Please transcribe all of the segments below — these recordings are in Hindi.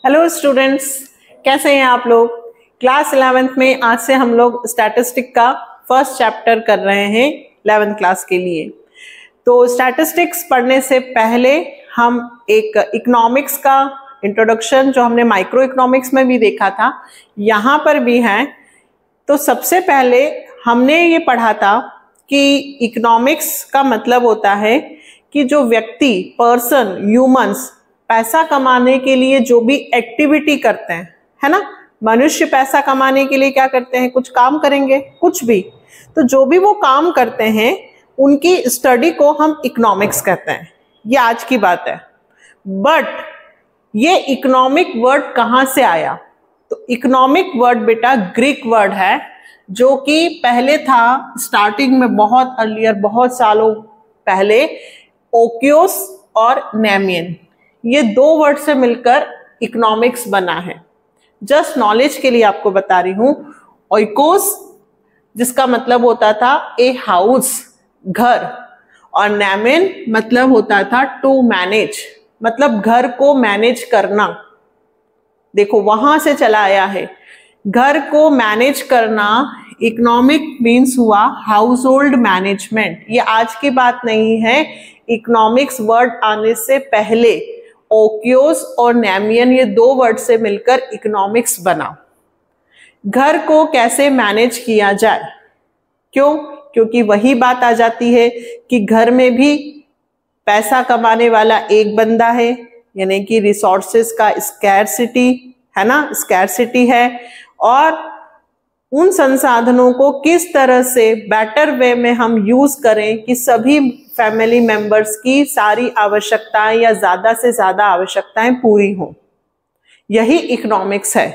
हेलो स्टूडेंट्स, कैसे हैं आप लोग। क्लास 11th में आज से हम लोग स्टैटिस्टिक का फर्स्ट चैप्टर कर रहे हैं 11th क्लास के लिए। तो स्टैटिस्टिक्स पढ़ने से पहले हम एक इकोनॉमिक्स का इंट्रोडक्शन, जो हमने माइक्रो इकोनॉमिक्स में भी देखा था, यहाँ पर भी है। तो सबसे पहले हमने ये पढ़ा था कि इकोनॉमिक्स का मतलब होता है कि जो व्यक्ति, पर्सन, ह्यूमंस पैसा कमाने के लिए जो भी एक्टिविटी करते हैं, है ना। मनुष्य पैसा कमाने के लिए क्या करते हैं, कुछ काम करेंगे, कुछ भी। तो जो भी वो काम करते हैं उनकी स्टडी को हम इकोनॉमिक्स कहते हैं। ये आज की बात है। बट ये इकोनॉमिक वर्ड कहाँ से आया? तो इकोनॉमिक वर्ड बेटा ग्रीक वर्ड है, जो कि पहले था स्टार्टिंग में, बहुत अर्लियर, बहुत सालों पहले, ओकियोस और नेमियन, ये दो वर्ड से मिलकर इकोनॉमिक्स बना है। जस्ट नॉलेज के लिए आपको बता रही हूं। ओइकोस जिसका मतलब होता था ए हाउस, घर, और नेमियन मतलब होता था टू मैनेज, मतलब घर को मैनेज करना। देखो वहां से चला आया है, घर को मैनेज करना। इकोनॉमिक मीन्स हुआ हाउस होल्ड मैनेजमेंट। ये आज की बात नहीं है, इकोनॉमिक्स वर्ड आने से पहले ओकियोस और नेमियन, ये दो वर्ड से मिलकर इकोनॉमिक्स बना। घर को कैसे मैनेज किया जाए, क्यों? क्योंकि वही बात आ जाती है कि घर में भी पैसा कमाने वाला एक बंदा है, यानी कि रिसोर्सेस का स्कैरसिटी है ना, स्कैरसिटी है। और उन संसाधनों को किस तरह से बेटर वे में हम यूज करें कि सभी फैमिली मेंबर्स की सारी आवश्यकताएं या ज्यादा से ज्यादा आवश्यकताएं पूरी हों, यही इकोनॉमिक्स है।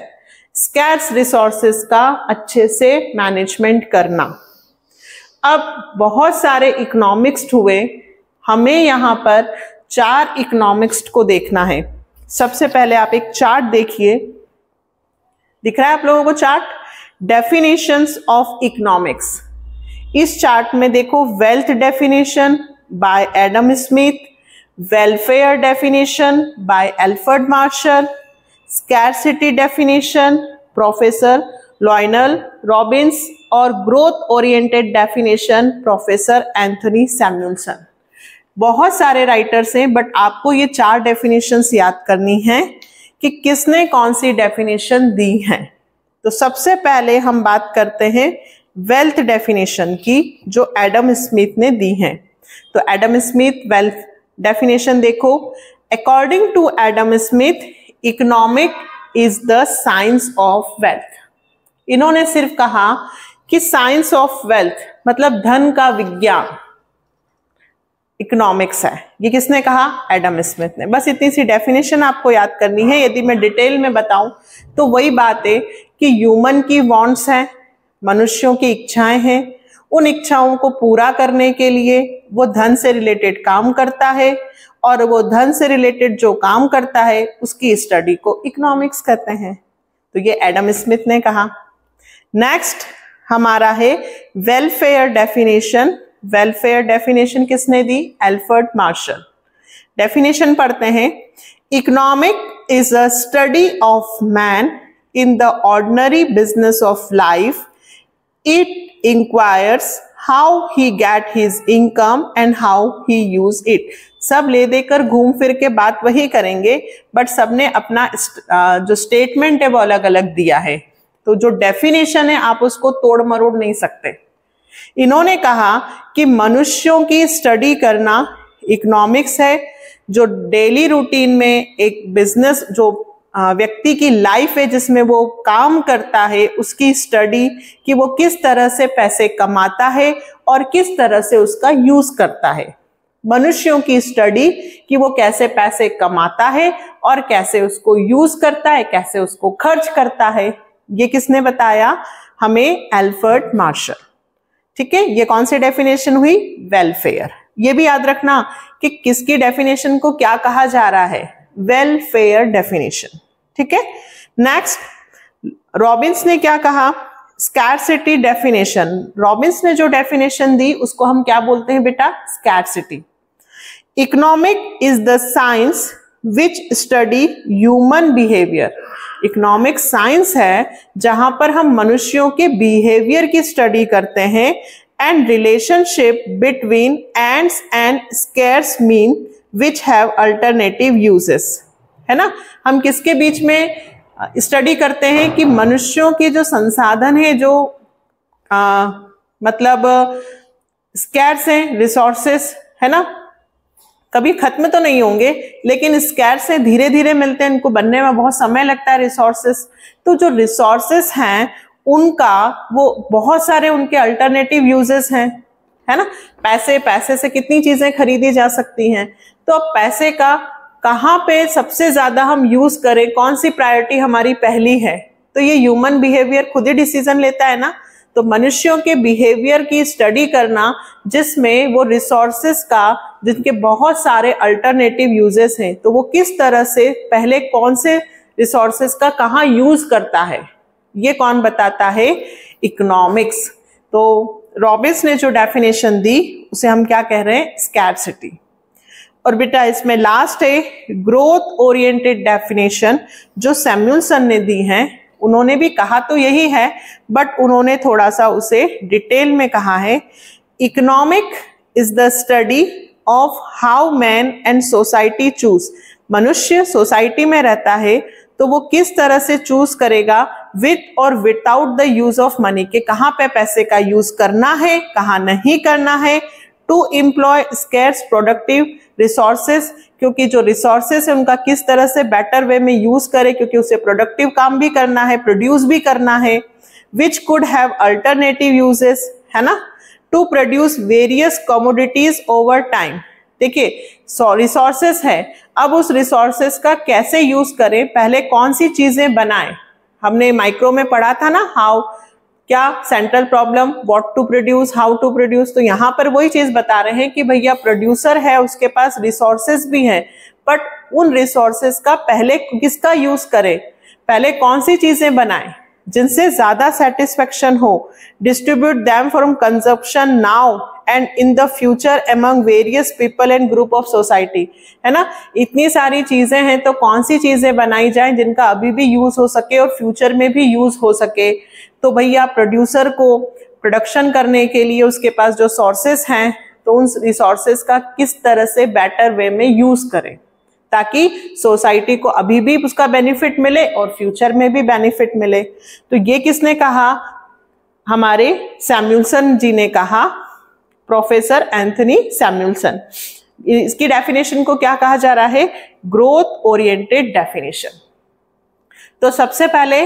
स्कैर्स रिसोर्सेस का अच्छे से मैनेजमेंट करना। अब बहुत सारे इकोनॉमिक्स हुए, हमें यहाँ पर 4 इकोनॉमिक्स को देखना है। सबसे पहले आप एक चार्ट देखिए, दिख रहा है आप लोगों को चार्ट? Definitions of economics. इस चार्ट में देखो, wealth definition by Adam Smith, welfare definition by Alfred Marshall, scarcity definition professor Lionel Robbins, और growth oriented definition professor Anthony Samuelson. बहुत सारे राइटर्स हैं, बट आपको ये 4 डेफिनेशंस याद करनी है कि किसने कौन सी डेफिनेशन दी है। तो सबसे पहले हम बात करते हैं वेल्थ डेफिनेशन की, जो एडम स्मिथ ने दी है। तो एडम स्मिथ वेल्थ डेफिनेशन देखो, according to Adam Smith, economic is the science of wealth. इन्होंने सिर्फ कहा कि साइंस ऑफ वेल्थ मतलब धन का विज्ञान इकोनॉमिक्स है। ये किसने कहा? एडम स्मिथ ने। बस इतनी सी डेफिनेशन आपको याद करनी है। यदि मैं डिटेल में बताऊं तो वही बात है कि ह्यूमन की वांट्स हैं, मनुष्यों की इच्छाएं हैं, उन इच्छाओं को पूरा करने के लिए वो धन से रिलेटेड काम करता है, और वो धन से रिलेटेड जो काम करता है उसकी स्टडी को इकोनॉमिक्स कहते हैं। तो ये एडम स्मिथ ने कहा। नेक्स्ट हमारा है वेलफेयर डेफिनेशन। वेलफेयर डेफिनेशन किसने दी? Alfred Marshall. डेफिनेशन पढ़ते हैं, economic is a study of man in the ordinary business of life. It enquires how he get his income and how he use it. सब ले देकर घूम फिर के बात वही करेंगे, बट सबने अपना जो स्टेटमेंट है वो अलग अलग दिया है। तो जो डेफिनेशन है आप उसको तोड़ मरोड़ नहीं सकते। इन्होंने कहा कि मनुष्यों की स्टडी करना इकोनॉमिक्स है। जो डेली रूटीन में एक बिजनेस, जो व्यक्ति की लाइफ है जिसमें वो काम करता है, उसकी स्टडी कि वो किस तरह से पैसे कमाता है और किस तरह से उसका यूज करता है। मनुष्यों की स्टडी कि वो कैसे पैसे कमाता है और कैसे उसको यूज करता है, कैसे उसको खर्च करता है, ये किसने बताया हमें? Alfred Marshall. ठीक है, ये कौन सी डेफिनेशन हुई? वेलफेयर। ये भी याद रखना कि किसकी डेफिनेशन को क्या कहा जा रहा है? Welfare definition. ठीक है। नेक्स्ट रॉबिन्स ने क्या कहा? Scarcity definition. रॉबिन्स ने जो डेफिनेशन दी उसको हम क्या बोलते हैं बेटा? Scarcity. Economic is the science which study human behaviour. Economic science है जहां पर हम मनुष्यों के बिहेवियर की स्टडी करते हैं, and relationship between ends and scarce mean which have alternative uses, है ना। हम किसके बीच में स्टडी करते हैं कि मनुष्यों के जो संसाधन है, जो मतलब स्कैर्स हैं, रिसोर्सेस, है ना, कभी खत्म तो नहीं होंगे, लेकिन स्कैर्स हैं, धीरे धीरे मिलते हैं, इनको बनने में बहुत समय लगता है रिसोर्सेस। तो जो रिसोर्सेस हैं उनका वो बहुत सारे उनके अल्टरनेटिव यूजेस हैं, है ना। पैसे से कितनी चीजें खरीदी जा सकती हैं। तो अब पैसे का कहाँ पे सबसे ज्यादा हम यूज करें, कौन सी प्रायोरिटी हमारी पहली है, तो ये ह्यूमन बिहेवियर खुद ही डिसीजन लेता है ना। तो मनुष्यों के बिहेवियर की स्टडी करना जिसमें वो रिसोर्सेस का, जिनके बहुत सारे अल्टरनेटिव यूजेस हैं, तो वो किस तरह से पहले कौन से रिसोर्सेस का कहाँ यूज करता है, ये कौन बताता है, इकोनॉमिक्स। तो रॉबिन्स ने जो डेफिनेशन दी उसे हम क्या कह रहे हैं, स्कैर्सिटी। और बेटा इसमें लास्ट है ग्रोथ ओरिएंटेड डेफिनेशन, जो सैमुअलसन ने दी है। उन्होंने भी कहा तो यही है, बट उन्होंने थोड़ा सा उसे डिटेल में कहा है। Economic is the study of how man and society choose. मनुष्य सोसाइटी में रहता है तो वो किस तरह से चूज करेगा विथ और without the use of money, के कहाँ पे पैसे का यूज करना है, कहाँ नहीं करना है, to employ scarce productive resources, क्योंकि जो रिसोर्सेस है उनका किस तरह से बेटर वे में यूज करे, क्योंकि उसे प्रोडक्टिव काम भी करना है, प्रोड्यूस भी करना है, which could have alternative uses, है ना, to produce various commodities over time. देखिए रिसोर्सेस है, अब उस रिसोर्सेस का कैसे यूज करें, पहले कौन सी चीजें बनाएं। हमने माइक्रो में पढ़ा था ना, हाउ, क्या central problem, what to produce, how to produce. तो यहाँ पर वही चीज बता रहे हैं कि भैया प्रोड्यूसर है, उसके पास रिसोर्सेस भी हैं, बट उन रिसोर्सेस का पहले किसका यूज करें, पहले कौन सी चीजें बनाएं जिनसे ज्यादा सेटिस्फेक्शन हो, distribute them from consumption now and in the future among various people and group of society, है ना। इतनी सारी चीजें हैं तो कौन सी चीजें बनाई जाएं जिनका अभी भी यूज हो सके और फ्यूचर में भी यूज हो सके। तो भैया प्रोड्यूसर को प्रोडक्शन करने के लिए उसके पास जो सोर्सेस हैं, तो उन रिसोर्सेस का किस तरह से बेटर वे में यूज करें ताकि सोसाइटी को अभी भी उसका बेनिफिट मिले और फ्यूचर में भी बेनिफिट मिले। तो ये किसने कहा, हमारे सैमुअलसन जी ने कहा, प्रोफेसर एंथनी सैमुअलसन। इसकी डेफिनेशन को क्या कहा जा रहा है, ग्रोथ ओरिएंटेड डेफिनेशन। तो सबसे पहले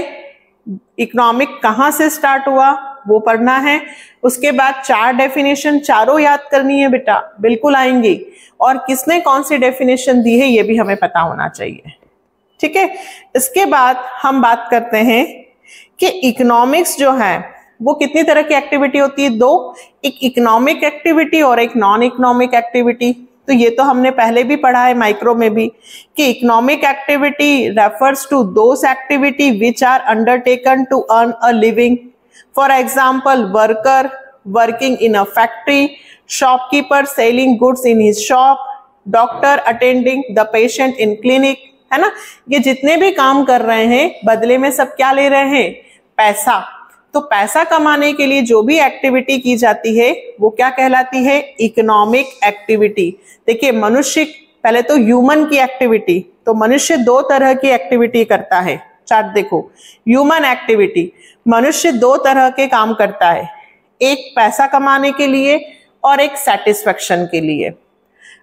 इकोनॉमिक कहां से स्टार्ट हुआ वो पढ़ना है, उसके बाद 4 डेफिनेशन, चारों याद करनी है बेटा, बिल्कुल आएंगी, और किसने कौन सी डेफिनेशन दी है ये भी हमें पता होना चाहिए, ठीक है। इसके बाद हम बात करते हैं कि इकोनॉमिक्स जो है वो कितनी तरह की एक्टिविटी होती है, 2, एक इकोनॉमिक एक्टिविटी और एक नॉन इकोनॉमिक एक्टिविटी। तो ये तो हमने पहले भी पढ़ा है माइक्रो में भी कि economic activity refers to those activity which are undertaken to earn a living. For example worker working in a factory, shopkeeper selling goods in his shop, doctor attending the patient in clinic, है ना। ये जितने भी काम कर रहे हैं बदले में सब क्या ले रहे हैं, पैसा। तो पैसा कमाने के लिए जो भी एक्टिविटी की जाती है वो क्या कहलाती है, इकोनॉमिक एक्टिविटी। देखिए मनुष्य, पहले तो ह्यूमन की एक्टिविटी, तो मनुष्य 2 तरह की एक्टिविटी करता है। चार्ट देखो, ह्यूमन एक्टिविटी, मनुष्य 2 तरह के काम करता है, एक पैसा कमाने के लिए और एक सेटिस्फेक्शन के लिए।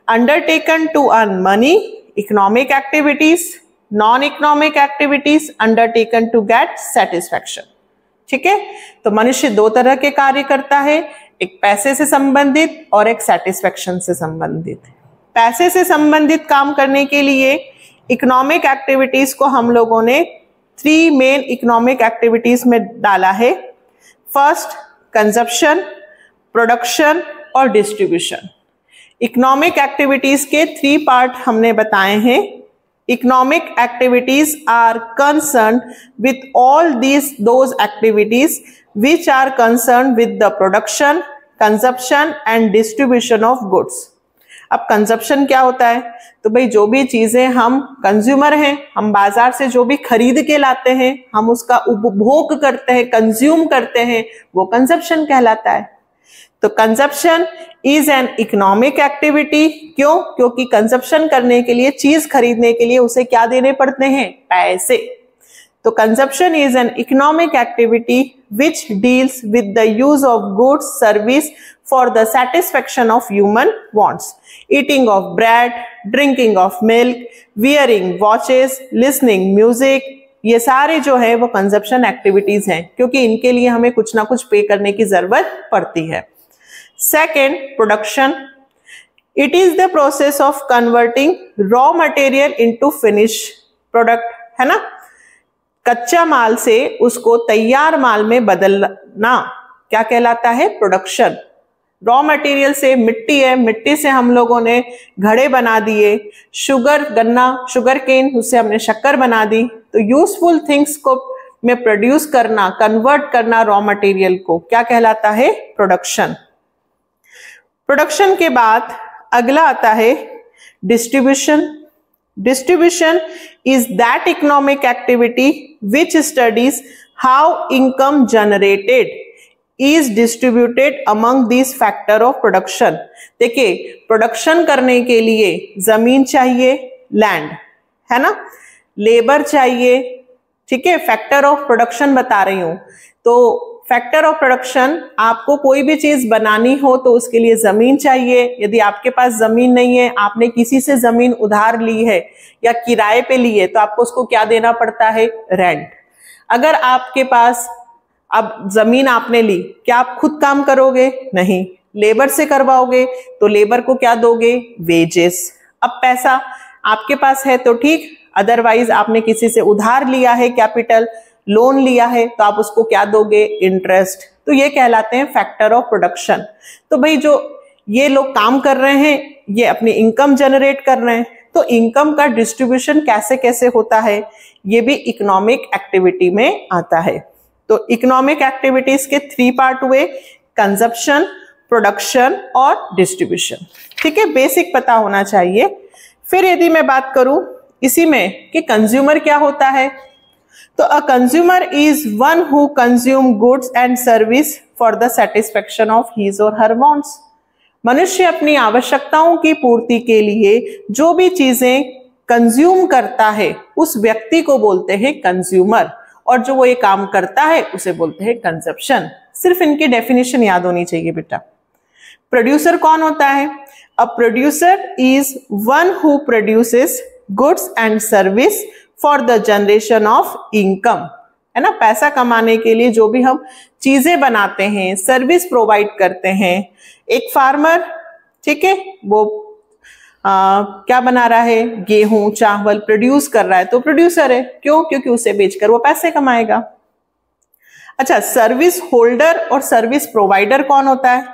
Undertaken to earn money, economic activities, non economic activities undertaken to get satisfaction, ठीक है। तो मनुष्य 2 तरह के कार्य करता है, एक पैसे से संबंधित और एक सेटिस्फेक्शन से संबंधित। पैसे से संबंधित काम करने के लिए इकोनॉमिक एक्टिविटीज को हम लोगों ने 3 मेन इकोनॉमिक एक्टिविटीज में डाला है। फर्स्ट कंजप्शन, प्रोडक्शन और डिस्ट्रीब्यूशन। इकोनॉमिक एक्टिविटीज के 3 पार्ट हमने बताए हैं। Economic activities are concerned with all those activities which are concerned with the production, consumption and distribution of goods. अब कंजप्शन क्या होता है? तो भाई जो भी चीजें हम कंज्यूमर हैं, हम बाजार से जो भी खरीद के लाते हैं, हम उसका उपभोग करते हैं, कंज्यूम करते हैं, वो कंजप्शन कहलाता है। तो consumption is an economic activity. क्यों? क्योंकि कंजप्शन करने के लिए, चीज खरीदने के लिए उसे क्या देने पड़ते हैं? पैसे। तो consumption is an economic activity which deals with the use of goods, service for the satisfaction of human wants. Eating of bread, drinking of milk, wearing watches, listening music, ये सारे जो है वो कंजप्शन एक्टिविटीज हैं, क्योंकि इनके लिए हमें कुछ ना कुछ पे करने की जरूरत पड़ती है। Second, production. It is the process of converting raw material into finish product, है ना। कच्चा माल से उसको तैयार माल में बदलना क्या कहलाता है? प्रोडक्शन। रॉ मटेरियल से मिट्टी है, मिट्टी से हम लोगों ने घड़े बना दिए, शुगर, गन्ना, शुगर केन, उससे हमने शक्कर बना दी। तो यूजफुल थिंग्स को में प्रोड्यूस करना, कन्वर्ट करना रॉ मटेरियल को क्या कहलाता है? प्रोडक्शन। प्रोडक्शन के बाद अगला आता है distribution. Distribution is that economic activity which studies how income generated is distributed among these factor of production। देखिए, प्रोडक्शन करने के लिए जमीन चाहिए, लैंड, है ना, लेबर चाहिए, ठीक है। फैक्टर ऑफ प्रोडक्शन बता रही हूं। तो फैक्टर ऑफ प्रोडक्शन, आपको कोई भी चीज बनानी हो तो उसके लिए जमीन चाहिए। यदि आपके पास जमीन नहीं है, आपने किसी से जमीन उधार ली है या किराए पे ली है, तो आपको उसको क्या देना पड़ता है? रेंट। अगर आपके पास अब जमीन आपने ली, क्या आप खुद काम करोगे? नहीं, लेबर से करवाओगे, तो लेबर को क्या दोगे? वेजेस। अब पैसा आपके पास है तो ठीक, अदरवाइज आपने किसी से उधार लिया है, कैपिटल लोन लिया है, तो आप उसको क्या दोगे? इंटरेस्ट। तो ये कहलाते हैं फैक्टर ऑफ प्रोडक्शन। तो भाई जो ये लोग काम कर रहे हैं, ये अपनी इनकम जनरेट कर रहे हैं, तो इनकम का डिस्ट्रीब्यूशन कैसे कैसे होता है, ये भी इकोनॉमिक एक्टिविटी में आता है। तो इकोनॉमिक एक्टिविटीज के 3 पार्ट हुए, कंजप्शन, प्रोडक्शन और डिस्ट्रीब्यूशन, ठीक है। बेसिक पता होना चाहिए। फिर यदि मैं बात करूं इसी में कि कंज्यूमर क्या होता है, तो a consumer is one who consume goods and service for the satisfaction of his और हर वांट्स। मनुष्य अपनी आवश्यकताओं की पूर्ति के लिए जो भी चीजें कंज्यूम करता है, उस व्यक्ति को बोलते हैं कंज्यूमर, और जो वो ये काम करता है उसे बोलते हैं कंजप्शन। सिर्फ इनकी डेफिनेशन याद होनी चाहिए बेटा। प्रोड्यूसर कौन होता है? A producer is one who produces goods and service for the generation of income, है ना। पैसा कमाने के लिए जो भी हम चीजें बनाते हैं, सर्विस प्रोवाइड करते हैं। एक फार्मर, ठीक है, वो क्या बना रहा है? गेहूं, चावल प्रोड्यूस कर रहा है, तो प्रोड्यूसर है। क्यों? क्योंकि उसे बेचकर वो पैसे कमाएगा। अच्छा, सर्विस होल्डर और सर्विस प्रोवाइडर कौन होता है?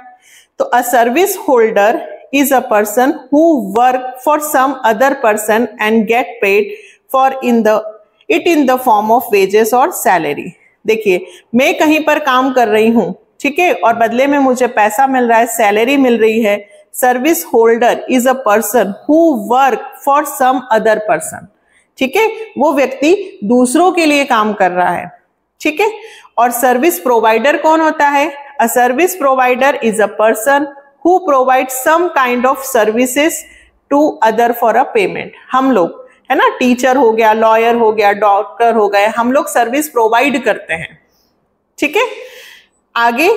तो a service holder is a person who work for some other person and get paid for in the form of wages और सैलरी। देखिए, मैं कहीं पर काम कर रही हूं, ठीक है, और बदले में मुझे पैसा मिल रहा है, सैलरी मिल रही है। Service holder is a person who work for some other person, ठीक है, वो व्यक्ति दूसरों के लिए काम कर रहा है, ठीक है। और सर्विस प्रोवाइडर कौन होता है? A service provider is a person who provide some kind of services to other for a payment. हम लोग, है ना, टीचर हो गया, लॉयर हो गया, डॉक्टर हो गए, हम लोग सर्विस प्रोवाइड करते हैं, ठीक है। आगे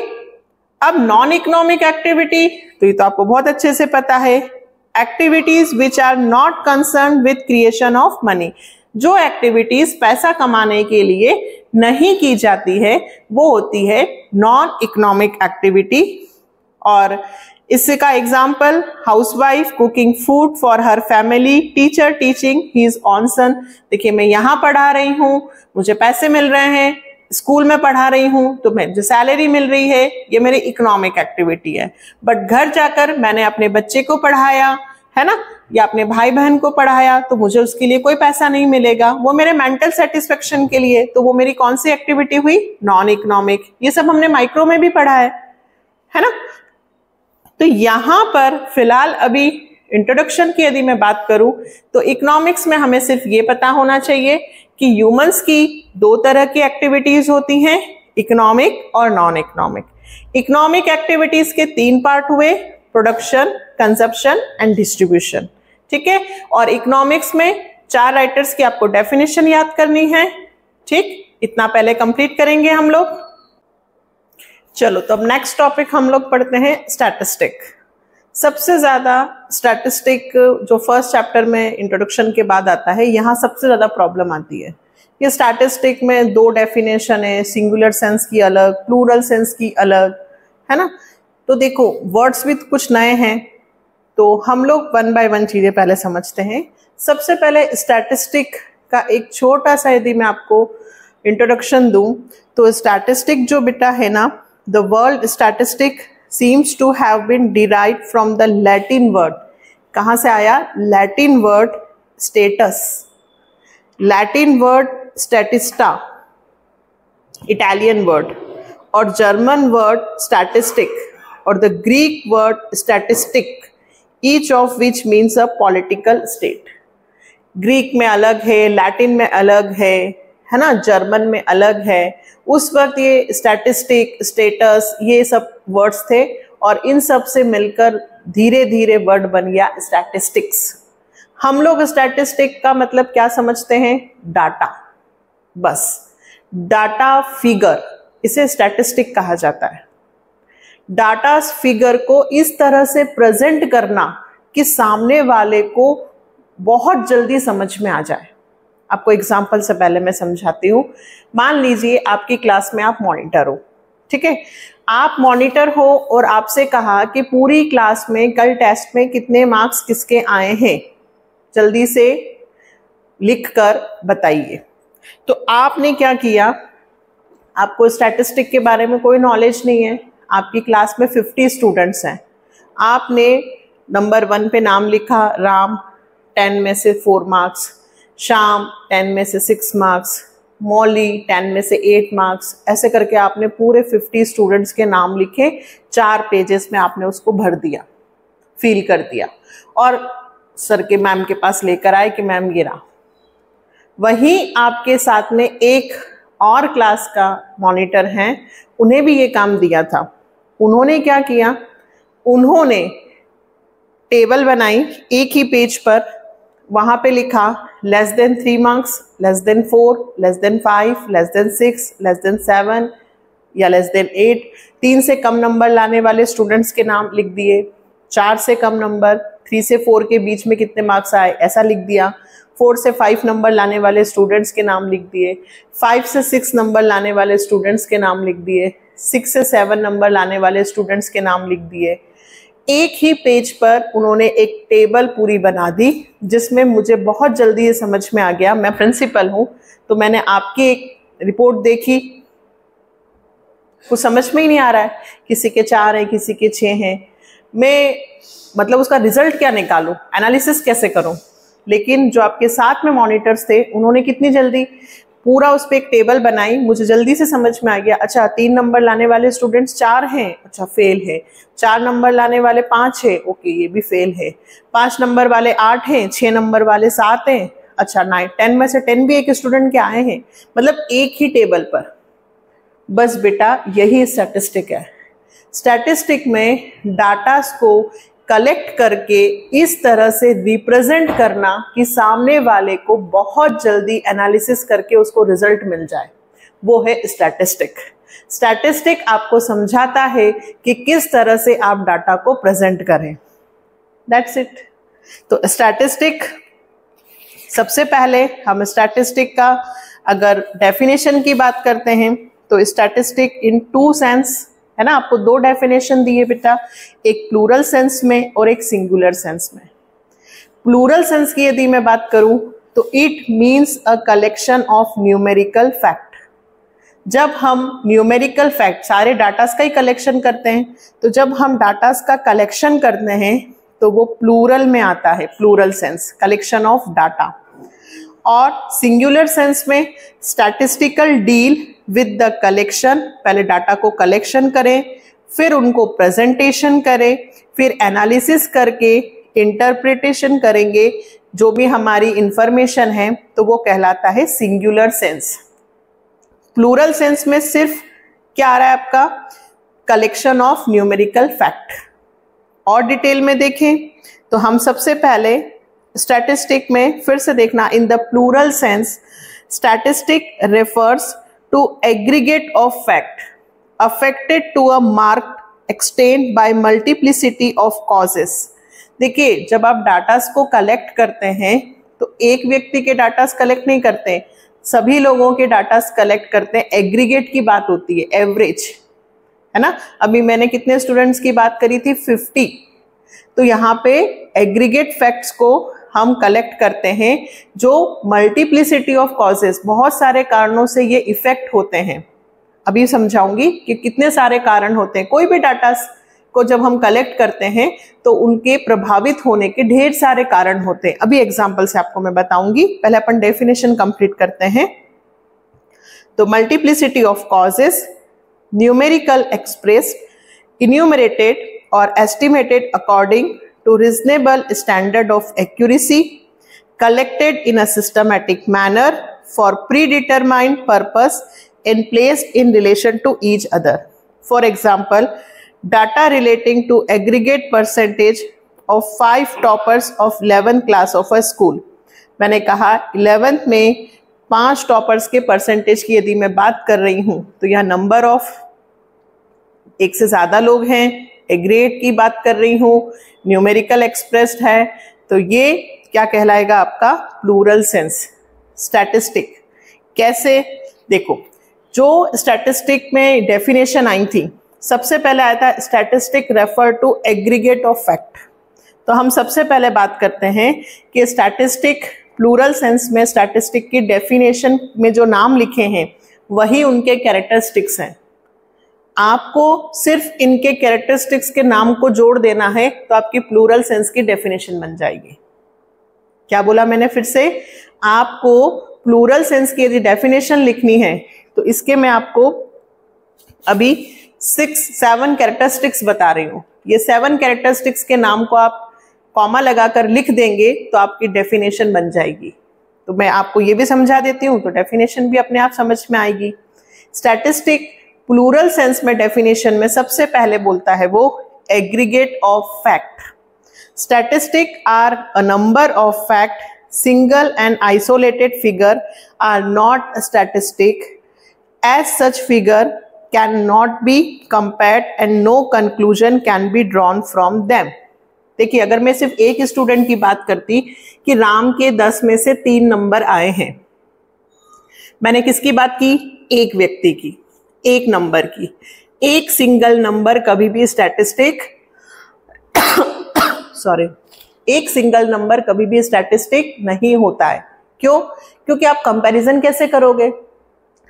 अब नॉन इकोनॉमिक एक्टिविटी, तो ये तो आपको बहुत अच्छे से पता है। Activities which are not concern with creation of money. जो एक्टिविटीज पैसा कमाने के लिए नहीं की जाती है, वो होती है नॉन इकोनॉमिक एक्टिविटी। और इसका example, housewife cooking food for her family, teacher teaching his own son. देखिए, मैं यहाँ पढ़ा रही हूँ, मुझे पैसे मिल रहे हैं, स्कूल में पढ़ा रही हूँ तो मैं जो सैलरी मिल रही है, ये मेरी इकोनॉमिक एक्टिविटी है। बट घर जाकर मैंने अपने बच्चे को पढ़ाया, है ना, या अपने भाई बहन को पढ़ाया, तो मुझे उसके लिए कोई पैसा नहीं मिलेगा, वो मेरे मेंटल सेटिस्फेक्शन के लिए। तो वो मेरी कौन सी एक्टिविटी हुई? Non economic. ये सब हमने माइक्रो में भी पढ़ा है ना। तो यहां पर फिलहाल अभी इंट्रोडक्शन की यदि मैं बात करूं तो इकोनॉमिक्स में हमें सिर्फ ये पता होना चाहिए कि ह्यूमंस की दो तरह की एक्टिविटीज होती हैं, इकोनॉमिक और नॉन इकोनॉमिक। इकोनॉमिक एक्टिविटीज के 3 पार्ट हुए, प्रोडक्शन, कंजप्शन एंड डिस्ट्रीब्यूशन। ठीक है, और इकोनॉमिक्स में 4 राइटर्स की आपको डेफिनेशन याद करनी है। ठीक, इतना पहले कंप्लीट करेंगे हम लोग। चलो, तो अब नेक्स्ट टॉपिक हम लोग पढ़ते हैं स्टैटिस्टिक। सबसे ज्यादा स्टैटिस्टिक जो फर्स्ट चैप्टर में इंट्रोडक्शन के बाद आता है, यहाँ सबसे ज्यादा प्रॉब्लम आती है। ये स्टैटिस्टिक में 2 डेफिनेशन है, सिंगुलर सेंस की अलग, प्लूरल सेंस की अलग, है ना। तो देखो, वर्ड्स भी कुछ नए हैं, तो हम लोग 1 बाय 1 चीजें पहले समझते हैं। सबसे पहले स्टैटिस्टिक का एक छोटा सा यदि मैं आपको इंट्रोडक्शन दूं, तो स्टैटिस्टिक जो बेटा है ना, the word statistic seems to have been derived from the Latin word। कहाँ से आया? Latin word status, Latin word statista, Italian word, और German word statistic, और the Greek word statistic, each of which means a political state। Greek में अलग है, लैटिन में अलग है ना, जर्मन में अलग है। उस वक्त ये स्टैटिस्टिक, स्टेटस, ये सब वर्ड्स थे, और इन सब से मिलकर धीरे धीरे वर्ड बन गया स्टैटिस्टिक्स। हम लोग स्टैटिस्टिक का मतलब क्या समझते हैं? डाटा, बस डाटा, फिगर, इसे स्टैटिस्टिक कहा जाता है। डाटा फिगर को इस तरह से प्रेजेंट करना कि सामने वाले को बहुत जल्दी समझ में आ जाए। आपको एग्जाम्पल से पहले मैं समझाती हूँ। मान लीजिए आपकी क्लास में आप मॉनिटर हो, ठीक है। आप मॉनिटर हो और आपसे कहा कि पूरी क्लास में कल टेस्ट में कितने मार्क्स किसके आए हैं, जल्दी से लिख कर बताइए। तो आपने क्या किया? आपको स्टैटिस्टिक के बारे में कोई नॉलेज नहीं है। आपकी क्लास में 50 स्टूडेंट्स हैं। आपने नंबर 1 पे नाम लिखा राम, 10 में से 4 मार्क्स, श्याम 10 में से 6 मार्क्स, मौली 10 में से 8 मार्क्स, ऐसे करके आपने पूरे 50 स्टूडेंट्स के नाम लिखे। 4 पेजेस में आपने उसको भर दिया, फिल कर दिया, और सर के मैम के पास लेकर आए कि मैम ये रहा। वहीं आपके साथ में एक और क्लास का मॉनिटर हैं, उन्हें भी ये काम दिया था। उन्होंने क्या किया? उन्होंने टेबल बनाई एक ही पेज पर, वहां पे लिखा less than 3 marks, less than 4, less than 5, less than 6, less than 7 या लेस देन 8। 3 से कम नंबर लाने वाले स्टूडेंट्स के नाम लिख दिए। 4 से कम नंबर, 3 से 4 के बीच में कितने मार्क्स आए, ऐसा लिख दिया। 4 से 5 नंबर लाने वाले स्टूडेंट्स के नाम लिख दिए। 5 से 6 नंबर लाने वाले स्टूडेंट्स के नाम लिख दिए। 6 से 7 नंबर लाने वाले स्टूडेंट्स के नाम लिख दिए। एक ही पेज पर उन्होंने एक टेबल पूरी बना दी, जिसमें मुझे बहुत जल्दी ये समझ में आ गया। मैं प्रिंसिपल हूं, तो मैंने आपकी एक रिपोर्ट देखी, कुछ समझ में ही नहीं आ रहा है, किसी के 4 हैं, किसी के 6 हैं। मैं मतलब उसका रिजल्ट क्या निकालूं, एनालिसिस कैसे करूं? लेकिन जो आपके साथ में मॉनिटर्स थे, उन्होंने कितनी जल्दी पूरा उस पर एक टेबल बनाई। मुझे जल्दी से समझ में आ गया, अच्छा 3 नंबर लाने वाले स्टूडेंट्स 4 हैं, अच्छा फेल है। 4 नंबर लाने वाले 5 है, ओके ये भी फेल है। 5 नंबर वाले 8 हैं, 6 नंबर वाले 7 हैं, अच्छा 9, 10 में से 10 भी एक स्टूडेंट के आए हैं। मतलब एक ही टेबल पर। बस बेटा यही स्टैटिस्टिक है। स्टैटिस्टिक में डाटा को कलेक्ट करके इस तरह से रिप्रेजेंट करना कि सामने वाले को बहुत जल्दी एनालिसिस करके उसको रिजल्ट मिल जाए, वो है स्टैटिस्टिक। स्टैटिस्टिक आपको समझाता है कि किस तरह से आप डाटा को प्रेजेंट करें। That's it. तो स्टैटिस्टिक, सबसे पहले हम स्टैटिस्टिक का अगर डेफिनेशन की बात करते हैं तो स्टैटिस्टिक इन 2 सेंस है ना। आपको 2 डेफिनेशन दिए बेटा, एक प्लूरल सेंस में और एक सिंगुलर सेंस में। प्लूरल सेंस की यदि मैं बात करूं तो it means a collection of numerical fact. जब हम न्यूमेरिकल फैक्ट, सारे डाटास का ही कलेक्शन करते हैं, तो जब हम डाटास का कलेक्शन करते हैं तो वो प्लूरल में आता है, plural sense, collection of data. और सिंगुलर सेंस में statistical deal with the collection, पहले डाटा को कलेक्शन करें, फिर उनको प्रेजेंटेशन करें, फिर एनालिसिस करके इंटरप्रिटेशन करेंगे जो भी हमारी इंफॉर्मेशन है तो वो कहलाता है सिंगुलर सेंस। प्लूरल सेंस में सिर्फ क्या आ रहा है आपका, कलेक्शन ऑफ न्यूमेरिकल फैक्ट। और डिटेल में देखें तो हम सबसे पहले स्टैटिस्टिक में फिर से देखना, in the plural sense statistic refers to aggregate of fact affected to a marked extent by multiplicity of causes. देखिए, जब आप डाटास को कलेक्ट करते हैं तो एक व्यक्ति के डाटास कलेक्ट नहीं करते, सभी लोगों के डाटास कलेक्ट करते हैं। एग्रीगेट की बात होती है, एवरेज, है ना। अभी मैंने कितने स्टूडेंट्स की बात करी थी, 50। तो यहाँ पे एग्रीगेट फैक्ट्स को हम कलेक्ट करते हैं जो मल्टीप्लिसिटी ऑफ कॉजेस, बहुत सारे कारणों से ये इफेक्ट होते हैं। अभी समझाऊंगी कि कितने सारे कारण होते हैं। कोई भी डाटा को जब हम कलेक्ट करते हैं तो उनके प्रभावित होने के ढेर सारे कारण होते हैं। अभी एग्जांपल से आपको मैं बताऊंगी, पहले अपन डेफिनेशन कंप्लीट करते हैं। तो multiplicity of causes, numerical expressed, enumerated or estimated according to reasonable standard of accuracy, collected in a systematic manner for predetermined purpose and placed in relation to each other. For example, data relating to aggregate percentage of 5 toppers of 11th class of a school. मैंने कहा 11th में 5 टॉपर्स के परसेंटेज की यदि मैं बात कर रही हूं तो यह नंबर ऑफ, एक से ज्यादा लोग हैं, एग्रीगेट की बात कर रही हूं, न्यूमेरिकल एक्सप्रेस्ड है, तो ये क्या कहलाएगा आपका, प्लूरल सेंस। स्टैटिस्टिक कैसे, देखो जो स्टैटिस्टिक में डेफिनेशन आई थी, सबसे पहले आया था statistic refer to aggregate of fact. तो हम सबसे पहले बात करते हैं कि स्टैटिस्टिक प्लूरल सेंस में स्टैटिस्टिक की डेफिनेशन में जो नाम लिखे हैं वही उनके कैरेक्टरिस्टिक्स हैं। आपको सिर्फ इनके कैरेक्टरिस्टिक्स के नाम को जोड़ देना है तो आपकी प्लूरल सेंस की डेफिनेशन बन जाएगी। क्या बोला मैंने फिर से, आपको प्लूरल सेंस की यदि डेफिनेशन लिखनी है तो इसके मैं आपको अभी 7 कैरेक्टरिस्टिक्स बता रही हूँ। ये 7 कैरेक्टरिस्टिक्स के नाम को आप कॉमा लगाकर लिख देंगे तो आपकी डेफिनेशन बन जाएगी। तो मैं आपको ये भी समझा देती हूँ तो डेफिनेशन भी अपने आप समझ में आएगी। स्टैटिस्टिक प्लूरल सेंस में डेफिनेशन में सबसे पहले बोलता है वो aggregate of fact. Statistic are a number of fact, single and isolated figure are not statistic, as such figure can not be compared and no conclusion can be drawn from them. देखिए, अगर मैं सिर्फ एक स्टूडेंट की बात करती कि राम के 10 में से 3 नंबर आए हैं, मैंने किसकी बात की, एक व्यक्ति की, एक नंबर की। एक सिंगल नंबर कभी भी स्टैटिस्टिक एक सिंगल नंबर कभी भी स्टैटिस्टिक नहीं होता है। क्यों? क्योंकि आप कंपैरिजन कैसे करोगे?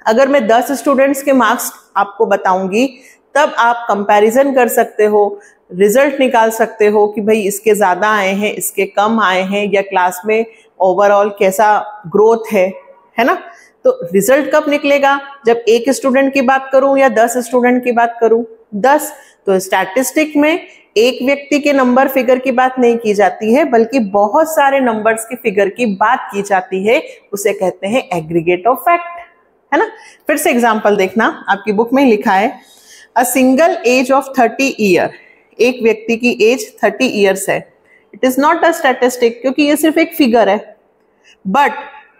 अगर मैं 10 स्टूडेंट्स के मार्क्स आपको बताऊंगी तब आप कंपैरिजन कर सकते हो, रिजल्ट निकाल सकते हो कि भाई इसके ज्यादा आए हैं, इसके कम आए हैं, या क्लास में ओवरऑल कैसा ग्रोथ है ना। तो रिजल्ट कब निकलेगा, जब एक स्टूडेंट की बात करूं या 10 स्टूडेंट की बात करूं, 10। तो स्टैटिस्टिक में एक व्यक्ति के नंबर फिगर की बात नहीं की जाती है बल्कि बहुत सारे नंबर्स की फिगर की बात की जाती है, उसे कहते हैं एग्रीगेट ऑफ फैक्ट, है ना। फिर से एग्जांपल देखना, आपकी बुक में लिखा है a single age of 30 year, एक व्यक्ति की एज 30 ईयर्स है। It is not a statistic क्योंकि ये सिर्फ एक फिगर है, but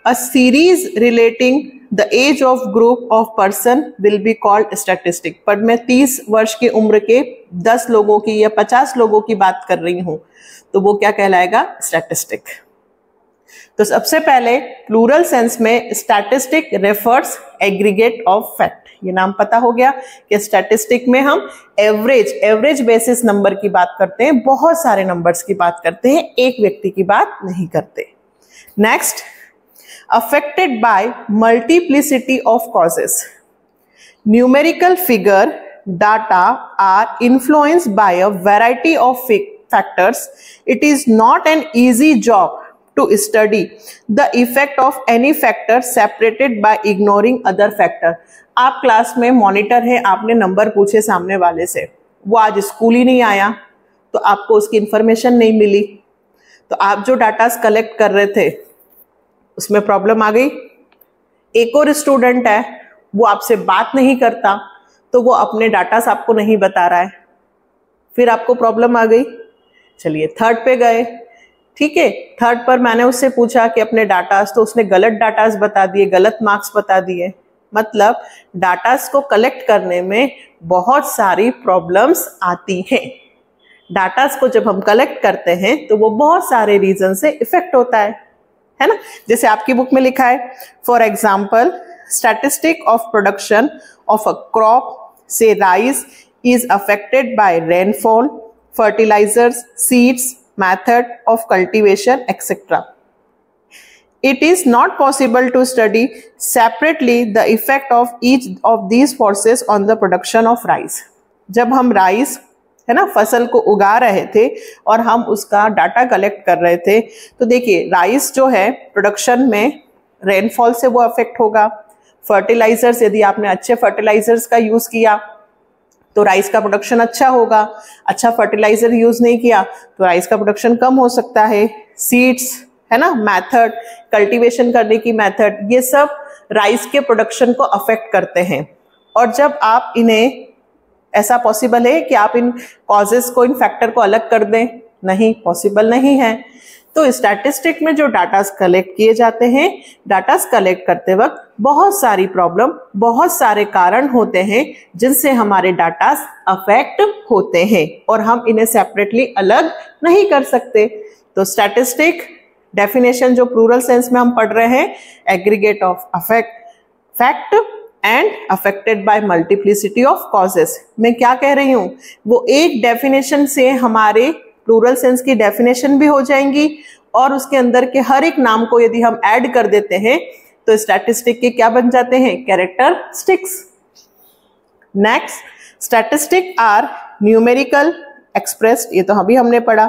a series relating the age of group of person will be called statistic। पर मैं 30 वर्ष की उम्र के 10 लोगों की या 50 लोगों की बात कर रही हूं तो वो क्या कहलाएगा, स्टैटिस्टिक। तो सबसे पहले प्लूरल सेंस में statistic refers aggregate of fact, ये नाम पता हो गया कि स्टैटिस्टिक में हम एवरेज बेसिस नंबर की बात करते हैं, बहुत सारे नंबर्स की बात करते हैं, एक व्यक्ति की बात नहीं करते। Next, affected by multiplicity of causes. Numerical figure data are influenced by a variety of factors. It is not an easy job to study the effect of any factor separated by ignoring other factor. आप क्लास में मॉनिटर है, आपने नंबर पूछे सामने वाले से, वो आज स्कूल ही नहीं आया तो आपको उसकी इंफॉर्मेशन नहीं मिली, तो आप जो डाटा कलेक्ट कर रहे थे उसमें प्रॉब्लम आ गई। एक और स्टूडेंट है, वो आपसे बात नहीं करता, तो वो अपने डाटा आपको नहीं बता रहा है, फिर आपको प्रॉब्लम आ गई। चलिए थर्ड पे गए, ठीक है, थर्ड पर मैंने उससे पूछा कि अपने डाटास, तो उसने गलत डाटास बता दिए, गलत मार्क्स बता दिए। मतलब डाटास को कलेक्ट करने में बहुत सारी प्रॉब्लम्स आती हैं। डाटास को जब हम कलेक्ट करते हैं तो वो बहुत सारे रीजन से इफेक्ट होता है ना। जैसे आपकी बुक में लिखा है, for example statistic of production of a crop से rice is affected by rainfall, fertilizers, seeds, method of cultivation, etc. It is not possible to study separately the effect of each of these forces on the production of rice. जब हम राइस है ना फसल को उगा रहे थे और हम उसका डाटा कलेक्ट कर रहे थे, तो देखिए राइस जो है प्रोडक्शन में रेनफॉल से वो अफेक्ट होगा। फर्टिलाइजर्स, यदि आपने अच्छे फर्टिलाइजर्स का यूज किया तो राइस का प्रोडक्शन अच्छा होगा, अच्छा फर्टिलाइजर यूज नहीं किया तो राइस का प्रोडक्शन कम हो सकता है। सीड्स है ना, मेथड, कल्टीवेशन करने की मेथड, ये सब राइस के प्रोडक्शन को अफेक्ट करते हैं। और जब आप इन्हें, ऐसा पॉसिबल है कि आप इन कॉजेस को, इन फैक्टर को अलग कर दें? नहीं, पॉसिबल नहीं है। तो स्टैटिस्टिक में जो डाटास कलेक्ट किए जाते हैं, डाटास कलेक्ट करते वक्त बहुत सारी प्रॉब्लम, बहुत सारे कारण होते हैं जिनसे हमारे डाटास अफेक्ट होते हैं और हम इन्हें सेपरेटली अलग नहीं कर सकते। तो स्टैटिस्टिक डेफिनेशन जो प्लूरल सेंस में हम पढ़ रहे हैं, aggregate of fact and affected by multiplicity of causes. मैं क्या कह रही हूं, वो एक डेफिनेशन से हमारे प्लूरल सेंस की डेफिनेशन भी हो जाएंगी और उसके अंदर के हर एक नाम को यदि हम ऐड कर देते हैं तो स्टैटिस्टिक के क्या बन जाते हैं? Characteristics. Next, statistic are numerical expressed. ये तो अभी हमने पढ़ा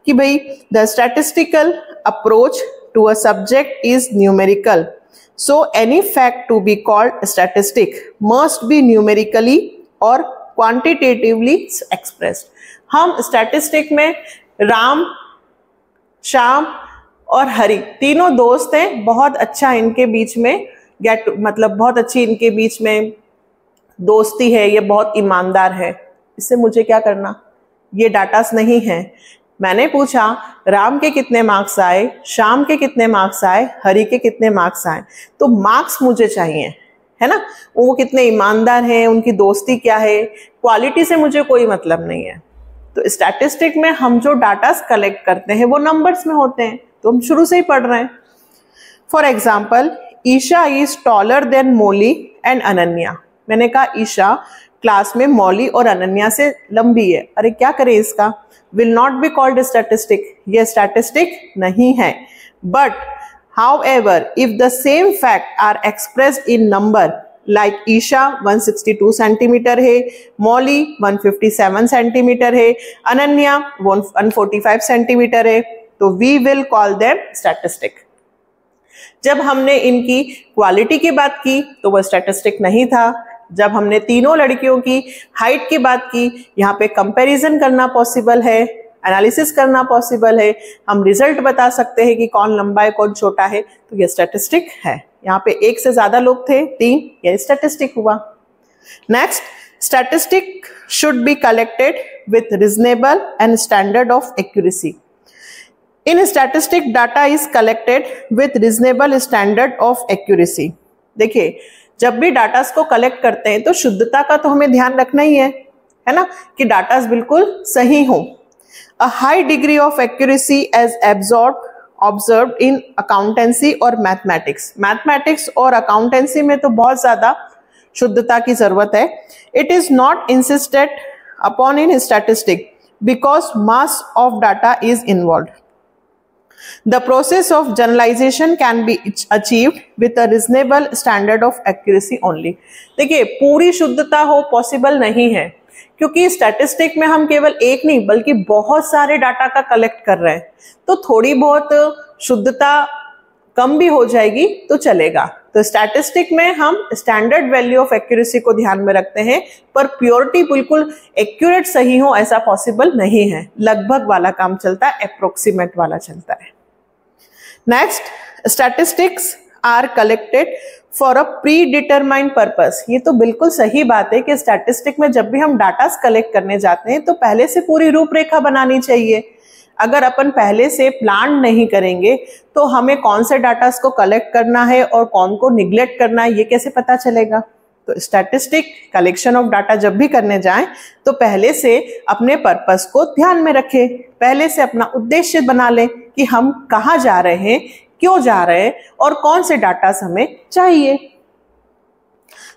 कि भाई the statistical approach to a subject is numerical, so any fact to be called statistic must be numerically और क्वांटिटेटिवली एक्सप्रेस्ड। हम स्टैटिस्टिक में राम, श्याम और हरि तीनों दोस्त हैं, बहुत अच्छा इनके बीच में मतलब बहुत अच्छी इनके बीच में दोस्ती है, ये बहुत ईमानदार है। इससे मुझे क्या करना? ये डाटास नहीं है। मैंने पूछा राम के कितने मार्क्स आए, श्याम के कितने मार्क्स आए, हरि के कितने मार्क्स आए, तो मार्क्स मुझे चाहिए, है ना। वो कितने ईमानदार हैं, उनकी दोस्ती क्या है, क्वालिटी से मुझे कोई मतलब नहीं है। तो स्टैटिस्टिक में हम जो डाटा कलेक्ट करते हैं वो नंबर्स में होते हैं, तो हम शुरू से ही पढ़ रहे हैं। For example, Isha is taller than Mouli and Ananya. मैंने कहा ईशा क्लास में मौली और अनन्या से लंबी है। अरे क्या करें इसका? Will not be called statistic, ये स्टैटिस्टिक नहीं है। But however if the same fact are expressed in number, like Isha 162 centimetre है, मौली 157 सेंटीमीटर है, अनन्या 145 सेंटीमीटर है, तो we will call them statistic. जब हमने इनकी क्वालिटी की बात की तो वह स्टैटिस्टिक नहीं था। जब हमने तीनों लड़कियों की हाइट की बात की, यहाँ पे कंपैरिजन करना पॉसिबल है, एनालिसिस करना पॉसिबल है, हम रिजल्ट बता सकते हैं कि कौन लंबा है कौन छोटा है, तो ये स्टैटिस्टिक है। यहाँ पे एक से ज्यादा लोग थे, 3, ये स्टैटिस्टिक हुआ। Next, statistic should be collected with reasonable and standard of accuracy. In statistic data is collected with reasonable standard of accuracy. देखिए, जब भी डाटास को कलेक्ट करते हैं तो शुद्धता का तो हमें ध्यान रखना ही है ना, कि डाटास बिल्कुल सही हो। A high degree of accuracy as observed in accountancy और mathematics. Mathematics और accountancy में तो बहुत ज्यादा शुद्धता की जरूरत है। It is not insisted upon in statistics because mass of data is involved. The process of generalization can be achieved with a reasonable standard of accuracy only. देखिए, पूरी शुद्धता हो पॉसिबल नहीं है, क्योंकि स्टैटिस्टिक में हम केवल एक नहीं बल्कि बहुत सारे डाटा का कलेक्ट कर रहे हैं, तो थोड़ी बहुत शुद्धता कम भी हो जाएगी तो चलेगा। तो स्टैटिस्टिक में हम स्टैंडर्ड वैल्यू ऑफ एक्यूरेसी को ध्यान में रखते हैं, पर प्योरिटी बिल्कुल एक्यूरेट सही हो ऐसा पॉसिबल नहीं है। लगभग वाला काम चलता है, अप्रोक्सीमेट वाला चलता है। Next, statistics are collected for a pre determined purpose. ये तो बिल्कुल सही बात है कि स्टैटिस्टिक में जब भी हम डाटा कलेक्ट करने जाते हैं तो पहले से पूरी रूपरेखा बनानी चाहिए। अगर अपन पहले से प्लान नहीं करेंगे तो हमें कौन से डाटा को कलेक्ट करना है और कौन को निग्लेक्ट करना है ये कैसे पता चलेगा। तो स्टैटिस्टिक कलेक्शन ऑफ डाटा जब भी करने जाएं तो पहले से अपने पर्पस को ध्यान में रखें, पहले से अपना उद्देश्य बना लें कि हम कहाँ जा रहे हैं, क्यों जा रहे हैं और कौन से डाटा हमें चाहिए।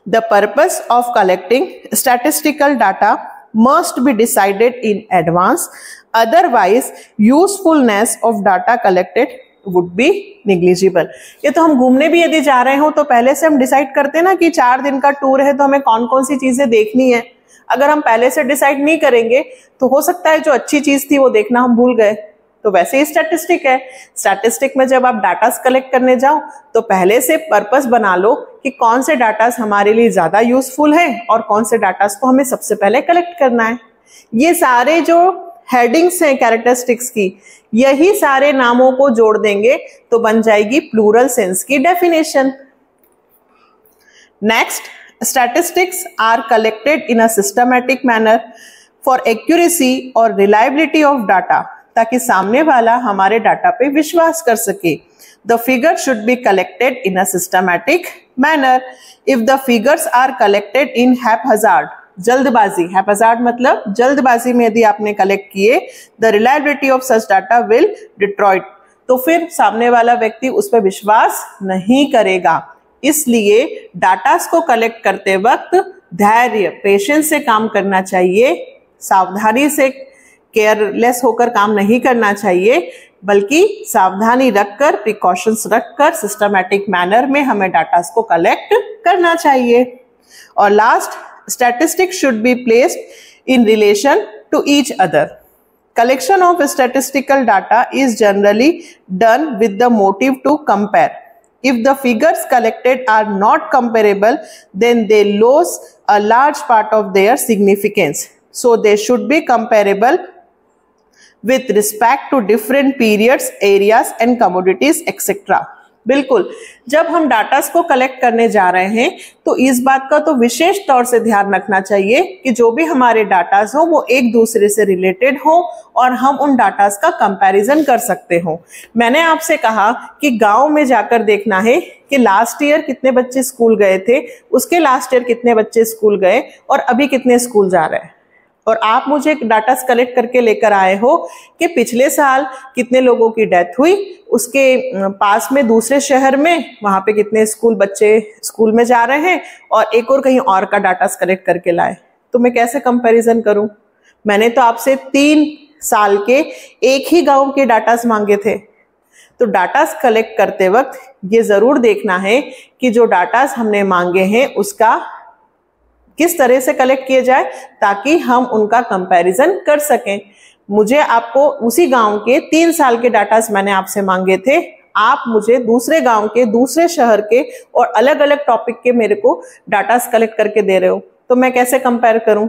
The purpose of collecting statistical data must be decided in advance, otherwise usefulness of data collected would be negligible। ये तो हम घूमने भी यदि जा रहे हो तो पहले से हम डिसाइड करते हैं ना कि 4 दिन का टूर है तो हमें कौन कौन सी चीजें देखनी है। अगर हम पहले से डिसाइड नहीं करेंगे तो हो सकता है जो अच्छी चीज थी वो देखना हम भूल गए। तो वैसे ही स्टैटिस्टिक है, स्टैटिस्टिक में जब आप डाटा कलेक्ट करने जाओ तो पहले से पर्पस बना लो कि कौन से डाटा हमारे लिए ज्यादा यूजफुल है और कौन से डाटा को हमें सबसे पहले कलेक्ट करना है। ये सारे जो हेडिंग्स हैं कैरेक्टरिस्टिक्स की, यही सारे नामों को जोड़ देंगे तो बन जाएगी प्लूरल सेंस की definition. Next, statistics are collected in a systematic manner for accuracy और रिलायबिलिटी ऑफ डाटा, ताकि सामने वाला हमारे डाटा पे विश्वास कर सके। The figures should be collected in a systematic manner. If the figures are collected in haphazard, जल्दबाजी, haphazard मतलब जल्दबाजी में यदि आपने कलेक्ट किए, the reliability of such data will deteriorate, तो फिर सामने वाला व्यक्ति उस पर विश्वास नहीं करेगा। इसलिए डाटास को कलेक्ट करते वक्त धैर्य, पेशेंस से काम करना चाहिए, सावधानी से, केयरलेस होकर काम नहीं करना चाहिए, बल्कि सावधानी रखकर, प्रिकॉशंस रखकर सिस्टमैटिक मैनर में हमें डाटा को कलेक्ट करना चाहिए। और last, statistics should be placed in relation to each other. Collection of statistical data is generally done with the motive to compare. If the figures collected are not comparable, then they lose a large part of their significance. So they should be comparable with respect to different periods, areas and commodities etc. बिल्कुल, जब हम डाटास को कलेक्ट करने जा रहे हैं तो इस बात का तो विशेष तौर से ध्यान रखना चाहिए कि जो भी हमारे डाटास हो वो एक दूसरे से रिलेटेड हो और हम उन डाटास का कंपैरिजन कर सकते हो। मैंने आपसे कहा कि गांव में जाकर देखना है कि लास्ट ईयर कितने बच्चे स्कूल गए थे, उसके लास्ट ईयर कितने बच्चे स्कूल गए और अभी कितने स्कूल जा रहे हैं। और आप मुझे डाटा कलेक्ट करके लेकर आए हो कि पिछले साल कितने लोगों की डेथ हुई, उसके पास में दूसरे शहर में वहां पे कितने बच्चे स्कूल में जा रहे हैं और एक और कहीं और का डाटा कलेक्ट करके लाए, तो मैं कैसे कंपैरिजन करूं। मैंने तो आपसे 3 साल के एक ही गांव के डाटा मांगे थे। तो डाटा कलेक्ट करते वक्त ये जरूर देखना है कि जो डाटा हमने मांगे हैं उसका किस तरह से कलेक्ट किए जाए ताकि हम उनका कंपैरिजन कर सकें। मुझे आपको उसी गांव के 3 साल के डाटा मैंने आपसे मांगे थे, आप मुझे दूसरे गांव के, दूसरे शहर के और अलग अलग टॉपिक के मेरे को डाटा कलेक्ट करके दे रहे हो, तो मैं कैसे कंपेयर करूं,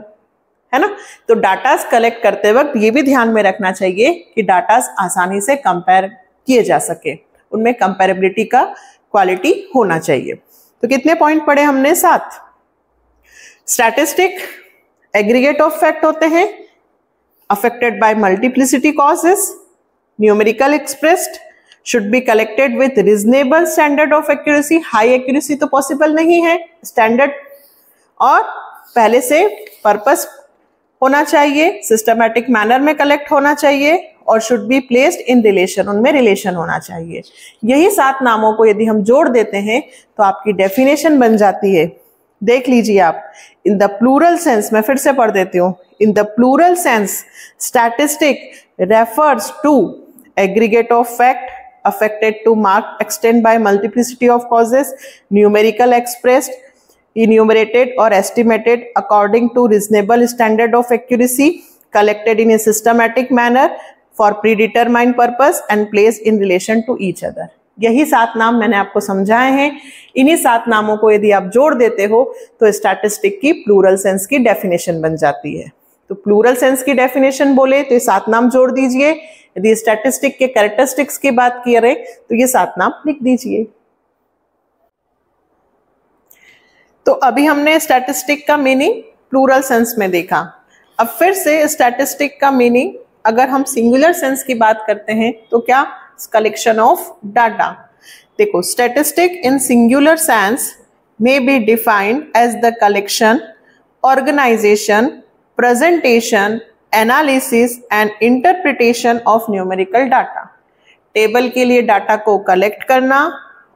है ना। तो डाटा कलेक्ट करते वक्त ये भी ध्यान में रखना चाहिए कि डाटा आसानी से कंपेयर किए जा सके, उनमें कंपेरेबिलिटी का क्वालिटी होना चाहिए। तो कितने पॉइंट पढ़े हमने? 7। स्टैटिस्टिक एग्रीगेट ऑफ फैक्ट होते हैं, affected by multiplicity causes, numerical expressed, should be collected with reasonable standard of accuracy, high accuracy तो possible नहीं है, standard, और पहले से purpose होना चाहिए, systematic manner में collect होना चाहिए और should be placed in relation, उनमें relation होना चाहिए। यही 7 नामों को यदि हम जोड़ देते हैं तो आपकी definition बन जाती है। देख लीजिए आप, इन द प्लूरल सेंस, मैं फिर से पढ़ देती हूँ, in the plural sense statistic refers to aggregate of fact affected to marked extent by multiplicity of causes, numerical expressed, enumerated or estimated according to reasonable standard of accuracy, collected in a systematic manner for predetermined purpose and placed in relation to each other। यही 7 नाम मैंने आपको समझाए हैं। इन्हीं 7 नामों को यदि आप जोड़ देते हो तो स्टैटिस्टिक की प्लूरल सेंस की डेफिनेशन बन जाती है। तो प्लूरल सेंस की डेफिनेशन बोले तो ये 7 नाम जोड़ दीजिए। यदि स्टैटिस्टिक के कैरेक्टरिस्टिक्स की बात की रहे तो ये 7 नाम लिख दीजिए। तो अभी हमने स्टैटिस्टिक का मीनिंग प्लूरल सेंस में देखा। अब फिर से स्टैटिस्टिक का मीनिंग अगर हम सिंगुलर सेंस की बात करते हैं तो क्या? Collection of data. देखो, statistic in singular sense may be defined as the collection, organization, presentation, analysis and interpretation of numerical data. Table के लिए डाटा को कलेक्ट करना,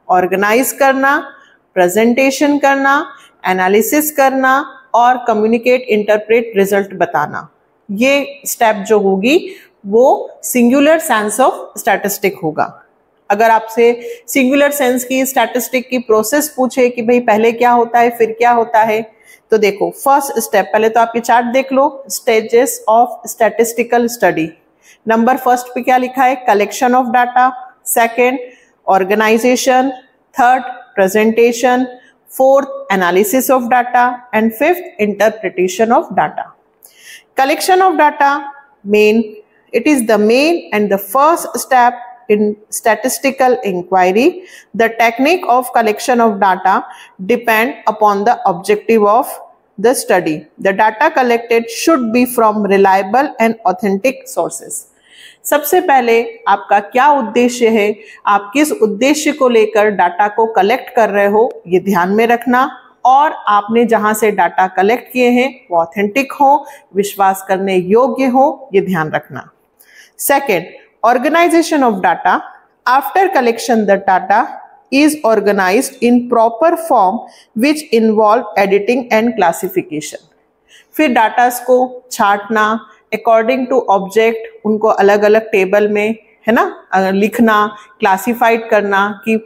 ऑर्गेनाइज करना, प्रेजेंटेशन करना, एनालिसिस करना और कम्युनिकेट, इंटरप्रेट, रिजल्ट बताना। ये स्टेप जो होगी वो सिंगुलर सेंस ऑफ स्टैटिस्टिक होगा। अगर आपसे सिंगुलर सेंस की स्टैटिस्टिक की प्रोसेस पूछे कि भाई पहले क्या होता है फिर क्या होता है, तो देखो फर्स्ट स्टेप, पहले तो आप ये चार्ट देख लो, stages of statistical study. Number first पे क्या लिखा है? Collection of data, second organisation, third presentation, fourth analysis of data and fifth interpretation of data. Collection of data मेन, it is the main and the first step in statistical inquiry. The technique of collection of data depend upon the objective of the study. The data collected should be from reliable and authentic sources. सबसे पहले आपका क्या उद्देश्य है, आप किस उद्देश्य को लेकर डाटा को कलेक्ट कर रहे हो, ये ध्यान में रखना। और आपने जहां से डाटा कलेक्ट किए हैं वो ऑथेंटिक हो, विश्वास करने योग्य हो, ये ध्यान रखना। Second, organization of data. After collection, the data is organized in proper form which involve editing and classification. फिर डाटास को छांटना, अकॉर्डिंग टू ऑब्जेक्ट उनको अलग अलग टेबल में, है ना, लिखना, क्लासिफाइड करना कि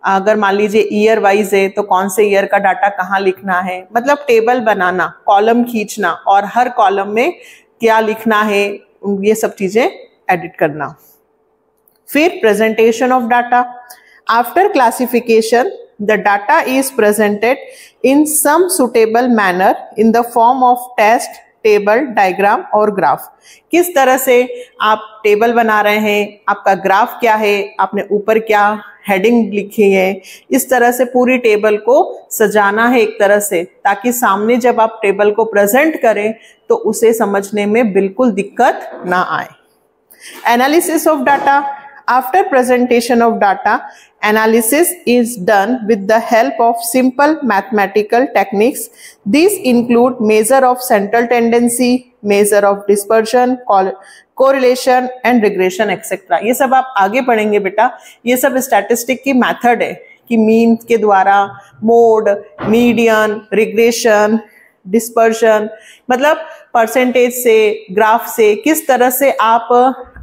अगर मान लीजिए ईयर वाइज है तो कौन से ईयर का डाटा कहाँ लिखना है, मतलब टेबल बनाना, कॉलम खींचना और हर कॉलम में क्या लिखना है, ये सब चीजें एडिट करना। फिर presentation of data. After classification the data is presented in some suitable manner in the form of test, table, diagram और ग्राफ। किस तरह से आप टेबल बना रहे हैं, आपका ग्राफ क्या है, आपने ऊपर क्या हेडिंग लिखी है, इस तरह से पूरी टेबल को सजाना है एक तरह से, ताकि सामने जब आप टेबल को प्रेजेंट करें तो उसे समझने में बिल्कुल दिक्कत ना आए। Analysis of data. After presentation of data, analysis is done with the help of simple mathematical techniques. These include measure of central tendency, measure of dispersion, correlation and regression etc. ये सब आप आगे पढ़ेंगे बेटा। ये सब स्टैटिस्टिक की मेथड है कि मीन के द्वारा, मोड, मीडियन, रिग्रेशन, डिस्पर्शन, मतलब परसेंटेज से, ग्राफ से किस तरह से आप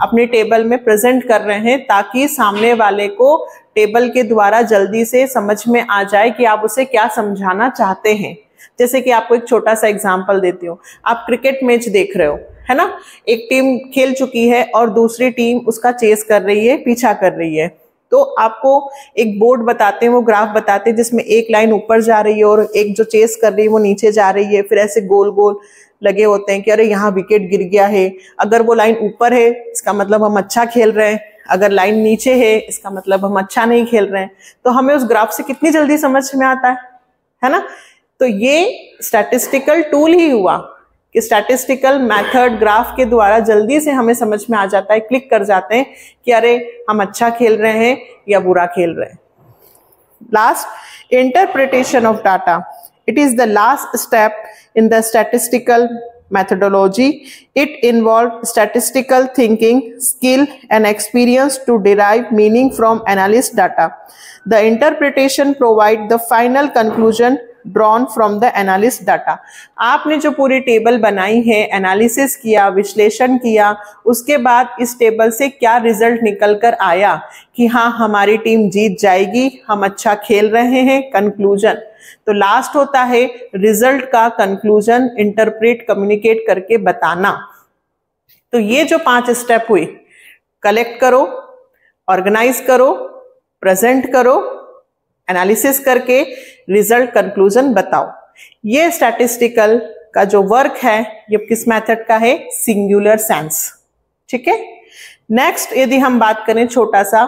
अपने टेबल में प्रेजेंट कर रहे हैं ताकि सामने वाले को टेबल के द्वारा जल्दी से समझ में आ जाए कि आप उसे क्या समझाना चाहते हैं। जैसे कि आपको एक छोटा सा एग्जांपल देती हूँ, आप क्रिकेट मैच देख रहे हो, है ना, एक टीम खेल चुकी है और दूसरी टीम उसका चेस कर रही है, पीछा कर रही है, तो आपको एक बोर्ड बताते हैं, वो ग्राफ बताते हैं जिसमें एक लाइन ऊपर जा रही है और एक जो चेस कर रही है वो नीचे जा रही है, फिर ऐसे गोल गोल लगे होते हैं कि अरे यहाँ विकेट गिर गया है, अगर वो लाइन ऊपर है इसका मतलब हम अच्छा खेल रहे हैं, अगर लाइन नीचे है इसका मतलब हम अच्छा नहीं खेल रहे हैं। तो हमें उस ग्राफ से कितनी जल्दी समझ में आता है ना। तो ये स्टैटिस्टिकल टूल ही हुआ कि स्टैटिस्टिकल मेथड ग्राफ के द्वारा जल्दी से हमें समझ में आ जाता है, क्लिक कर जाते हैं कि अरे हम अच्छा खेल रहे हैं या बुरा खेल रहे हैं। Last, interpretation of data. It is the last step in the statistical methodology. It involves statistical thinking, skill and experience to derive meaning from analyzed data. The interpretation provides the final conclusion drawn from the analyzed data. आपने जो पूरी टेबल बनाई है, एनालिसिस किया, विश्लेषण किया, उसके बाद इस टेबल से क्या रिजल्ट निकल कर आया कि हाँ हमारी टीम जीत जाएगी, हम अच्छा खेल रहे हैं, कंक्लूजन। तो लास्ट होता है रिजल्ट का कंक्लूजन इंटरप्रेट, कम्युनिकेट करके बताना। तो ये जो 5 स्टेप हुई, कलेक्ट करो, ऑर्गेनाइज करो, प्रेजेंट करो, एनालिसिस करके रिजल्ट कंक्लूजन बताओ। ये स्टैटिस्टिकल का जो वर्क है ये किस मेथड का है? Singular sense. ठीक है। नेक्स्ट यदि हम बात करें छोटा सा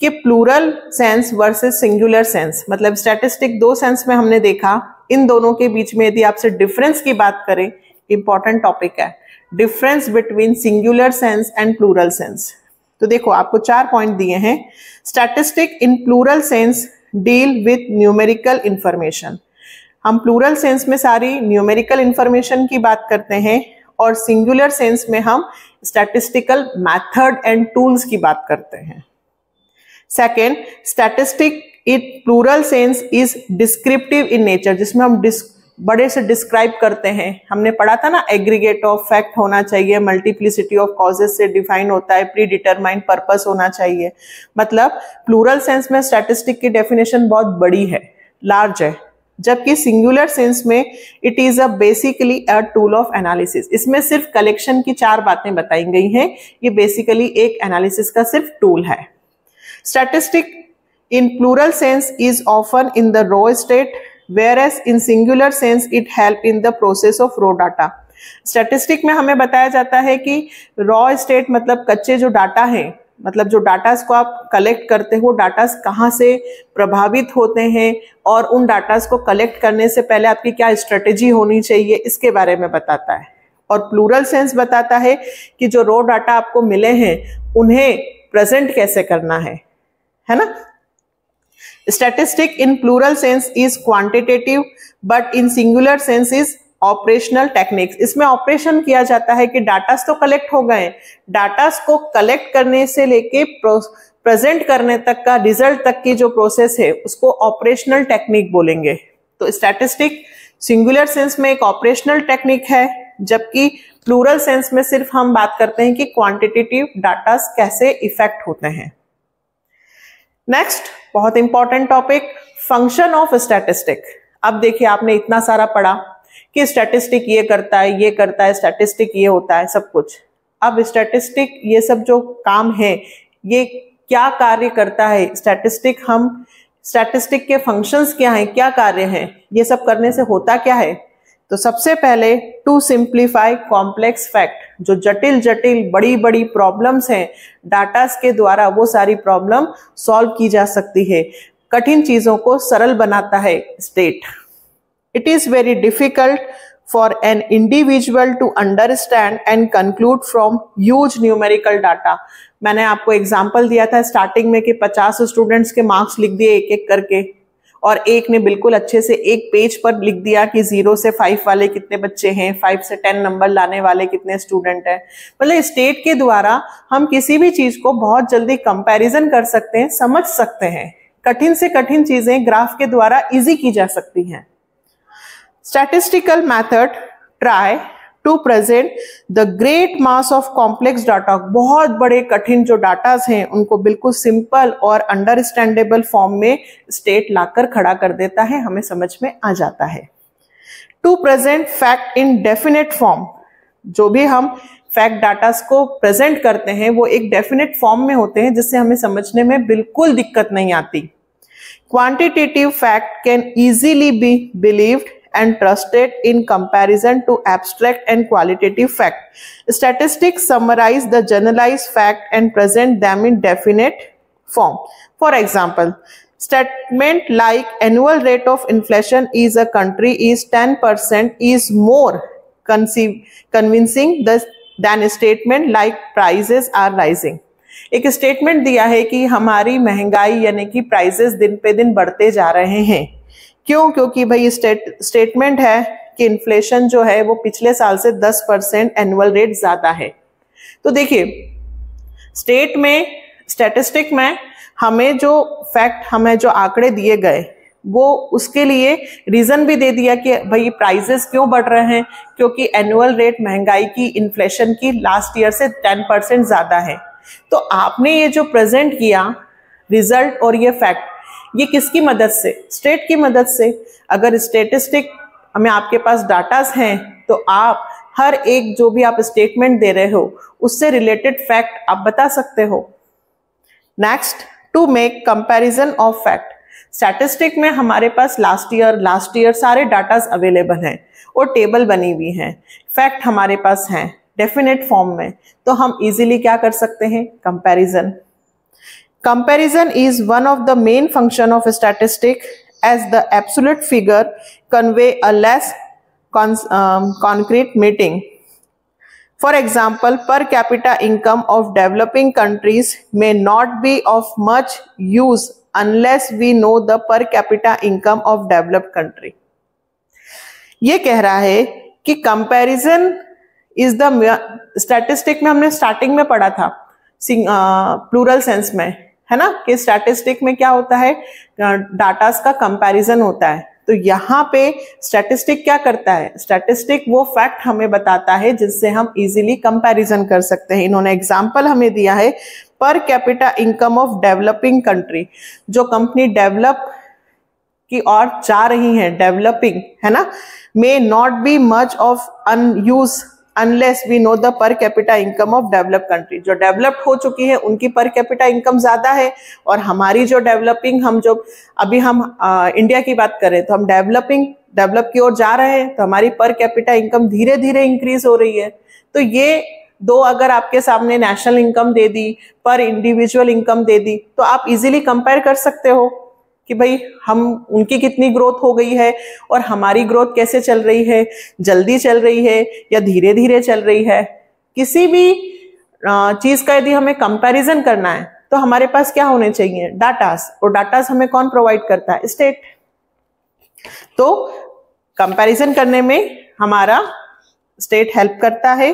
कि plural sense versus singular sense, मतलब स्टैटिस्टिक दो सेंस में हमने देखा, इन दोनों के बीच में यदि आपसे डिफरेंस की बात करें, इंपॉर्टेंट टॉपिक है difference between singular sense and plural sense. तो देखो आपको 4 पॉइंट दिए हैं। Statistic in plural sense deal with numerical information. हम प्लूरल सेंस में सारी न्यूमेरिकल इंफॉर्मेशन की बात करते हैं और सिंगुलर सेंस में हम स्टैटिस्टिकल मेथड एंड टूल्स की बात करते हैं। Second, statistic in plural sense is descriptive in nature, जिसमें हम बड़े से डिस्क्राइब करते हैं। हमने पढ़ा था ना, एग्रीगेट ऑफ फैक्ट होना चाहिए, मल्टीप्लिसिटी ऑफ कॉजेस से डिफाइन होता है, प्री डिटरमाइंड पर्पस होना चाहिए। मतलब प्लूरल सेंस में स्टैटिस्टिक की डेफिनेशन बहुत बड़ी है, लार्ज है, जबकि सिंगुलर सेंस में it is basically a tool of analysis. इसमें सिर्फ कलेक्शन की 4 बातें बताई गई हैं, ये बेसिकली एक एनालिसिस का सिर्फ टूल है। Statistic in plural sense is often in the raw state, whereas in singular sense it help in the process of raw data. Statistic में हमें बताया जाता है कि रॉ स्टेट मतलब कच्चे जो डाटा हैं, मतलब जो डाटास को आप कलेक्ट करते हो, डाटास कहाँ से प्रभावित होते हैं और उन डाटास को कलेक्ट करने से पहले आपकी क्या स्ट्रेटेजी होनी चाहिए, इसके बारे में बताता है। और प्लूरल सेंस बताता है कि जो रॉ डाटा आपको मिले हैं उन्हें प्रेजेंट कैसे करना है ना। Statistic in plural sense is quantitative, but in singular sense is operational techniques. इसमें ऑपरेशन किया जाता है कि डाटास तो कलेक्ट हो गए, डाटास को कलेक्ट करने से लेके प्रेजेंट करने तक का रिजल्ट तक की जो प्रोसेस है उसको ऑपरेशनल टेक्निक बोलेंगे। तो स्टैटिस्टिक सिंगुलर सेंस में एक ऑपरेशनल टेक्निक है, जबकि प्लूरल सेंस में सिर्फ हम बात करते हैं कि क्वांटिटेटिव डाटास कैसे इफेक्ट होते हैं। नेक्स्ट बहुत important topic, function of statistic. अब देखिए आपने इतना सारा पढ़ा कि स्टैटिस्टिक ये करता है, स्टैटिस्टिक ये होता है, सब कुछ। अब स्टैटिस्टिक ये सब जो काम है ये क्या कार्य करता है, स्टैटिस्टिक के फंक्शंस क्या हैं, क्या कार्य हैं, ये सब करने से होता क्या है। तो सबसे पहले टू सिंप्लीफाई कॉम्प्लेक्स फैक्ट, जो जटिल जटिल बड़ी बड़ी प्रॉब्लम्स हैं डाटास के द्वारा वो सारी प्रॉब्लम सॉल्व की जा सकती है, कठिन चीजों को सरल बनाता है state. It is very difficult for an individual to understand and conclude from huge numerical data. मैंने आपको एग्जाम्पल दिया था स्टार्टिंग में कि 50 स्टूडेंट्स के मार्क्स लिख दिए एक एक करके, और एक ने बिल्कुल अच्छे से एक पेज पर लिख दिया कि 0 से 5 वाले कितने बच्चे हैं, 5 से 10 नंबर लाने वाले कितने स्टूडेंट हैं। मतलब स्टेट के द्वारा हम किसी भी चीज को बहुत जल्दी कंपैरिजन कर सकते हैं, समझ सकते हैं। कठिन से कठिन चीजें ग्राफ के द्वारा इजी की जा सकती हैं। Statistical method try to present the great mass of complex data. बहुत बड़े कठिन जो डाटास हैं उनको बिल्कुल सिंपल और अंडरस्टैंडेबल फॉर्म में स्टेट लाकर खड़ा कर देता है, हमें समझ में आ जाता है। To present fact in definite form, जो भी हम फैक्ट डाटास को प्रेजेंट करते हैं वो एक डेफिनेट फॉर्म में होते हैं जिससे हमें समझने में बिल्कुल दिक्कत नहीं आती। Quantitative fact can easily B believed and trusted in comparison to abstract and qualitative fact. Statistics summarize the generalized fact and present them in definite form. For example, statement like annual rate of inflation is a country is 10% is more convincing than a statement like prices are rising. एक स्टेटमेंट दिया है कि हमारी महंगाई यानी कि प्राइसेस दिन पे दिन बढ़ते जा रहे हैं। क्यों? क्योंकि भाई स्टेटमेंट है कि इन्फ्लेशन जो है वो पिछले साल से 10% एनुअल रेट ज्यादा है। तो देखिए स्टैटिस्टिक में हमें जो फैक्ट, हमें जो आंकड़े दिए गए वो उसके लिए रीजन भी दे दिया कि भाई प्राइसेस क्यों बढ़ रहे हैं, क्योंकि एनुअल रेट महंगाई की, इन्फ्लेशन की लास्ट ईयर से 10% ज्यादा है। तो आपने ये जो प्रेजेंट किया रिजल्ट और ये फैक्ट, ये किसकी मदद से? स्टेट की मदद से। अगर स्टेटिस्टिक में आपके पास डाटास हैं तो आप हर एक जो भी आप स्टेटमेंट दे रहे हो उससे रिलेटेड फैक्ट आप बता सकते हो। Next, to make comparison of fact. Statistic में हमारे पास लास्ट ईयर सारे डाटाज अवेलेबल हैं और टेबल बनी हुई हैं, फैक्ट हमारे पास हैं डेफिनेट फॉर्म में, तो हम इजीली क्या कर सकते हैं, comparison. Comparison is one of the main function of statistic as the absolute figure convey a less concrete meaning. For example, per capita income of developing countries may not be of much use unless we know the per capita income of developed country. ये कह रहा है कि कंपैरिजन इज द, स्टैटिस्टिक में हमने स्टार्टिंग में पढ़ा था प्लूरल सेंस में, है ना, कि स्टैटिस्टिक में क्या होता है, डाटास का कंपैरिजन होता है। तो यहाँ पे स्टैटिस्टिक क्या करता है, स्टैटिस्टिक वो फैक्ट हमें बताता है जिससे हम इजीली कंपैरिजन कर सकते हैं। इन्होंने एग्जांपल हमें दिया है per capita income of developing country, जो कंपनी डेवलप की ओर जा रही है, डेवलपिंग है ना, may not be much of any use unless we know the per capita income of develop country. जो डेवलप्ड हो चुकी है उनकी पर कैपिटा इनकम ज्यादा है, और हमारी जो डेवलपिंग, हम जो अभी हम इंडिया की बात करें तो हम डेवलप की ओर जा रहे हैं, तो हमारी पर कैपिटा इनकम धीरे धीरे इंक्रीज हो रही है। तो ये दो अगर आपके सामने नेशनल इनकम दे दी, पर इंडिविजुअल इनकम दे दी, तो आप इजीली कंपेयर कर सकते हो कि भाई हम उनकी कितनी ग्रोथ हो गई है और हमारी ग्रोथ कैसे चल रही है, जल्दी चल रही है या धीरे धीरे चल रही है। किसी भी चीज का यदि हमें कंपैरिजन करना है तो हमारे पास क्या होने चाहिए, डाटास, और डाटास हमें कौन प्रोवाइड करता है, स्टेट। तो कंपैरिजन करने में हमारा स्टेट हेल्प करता है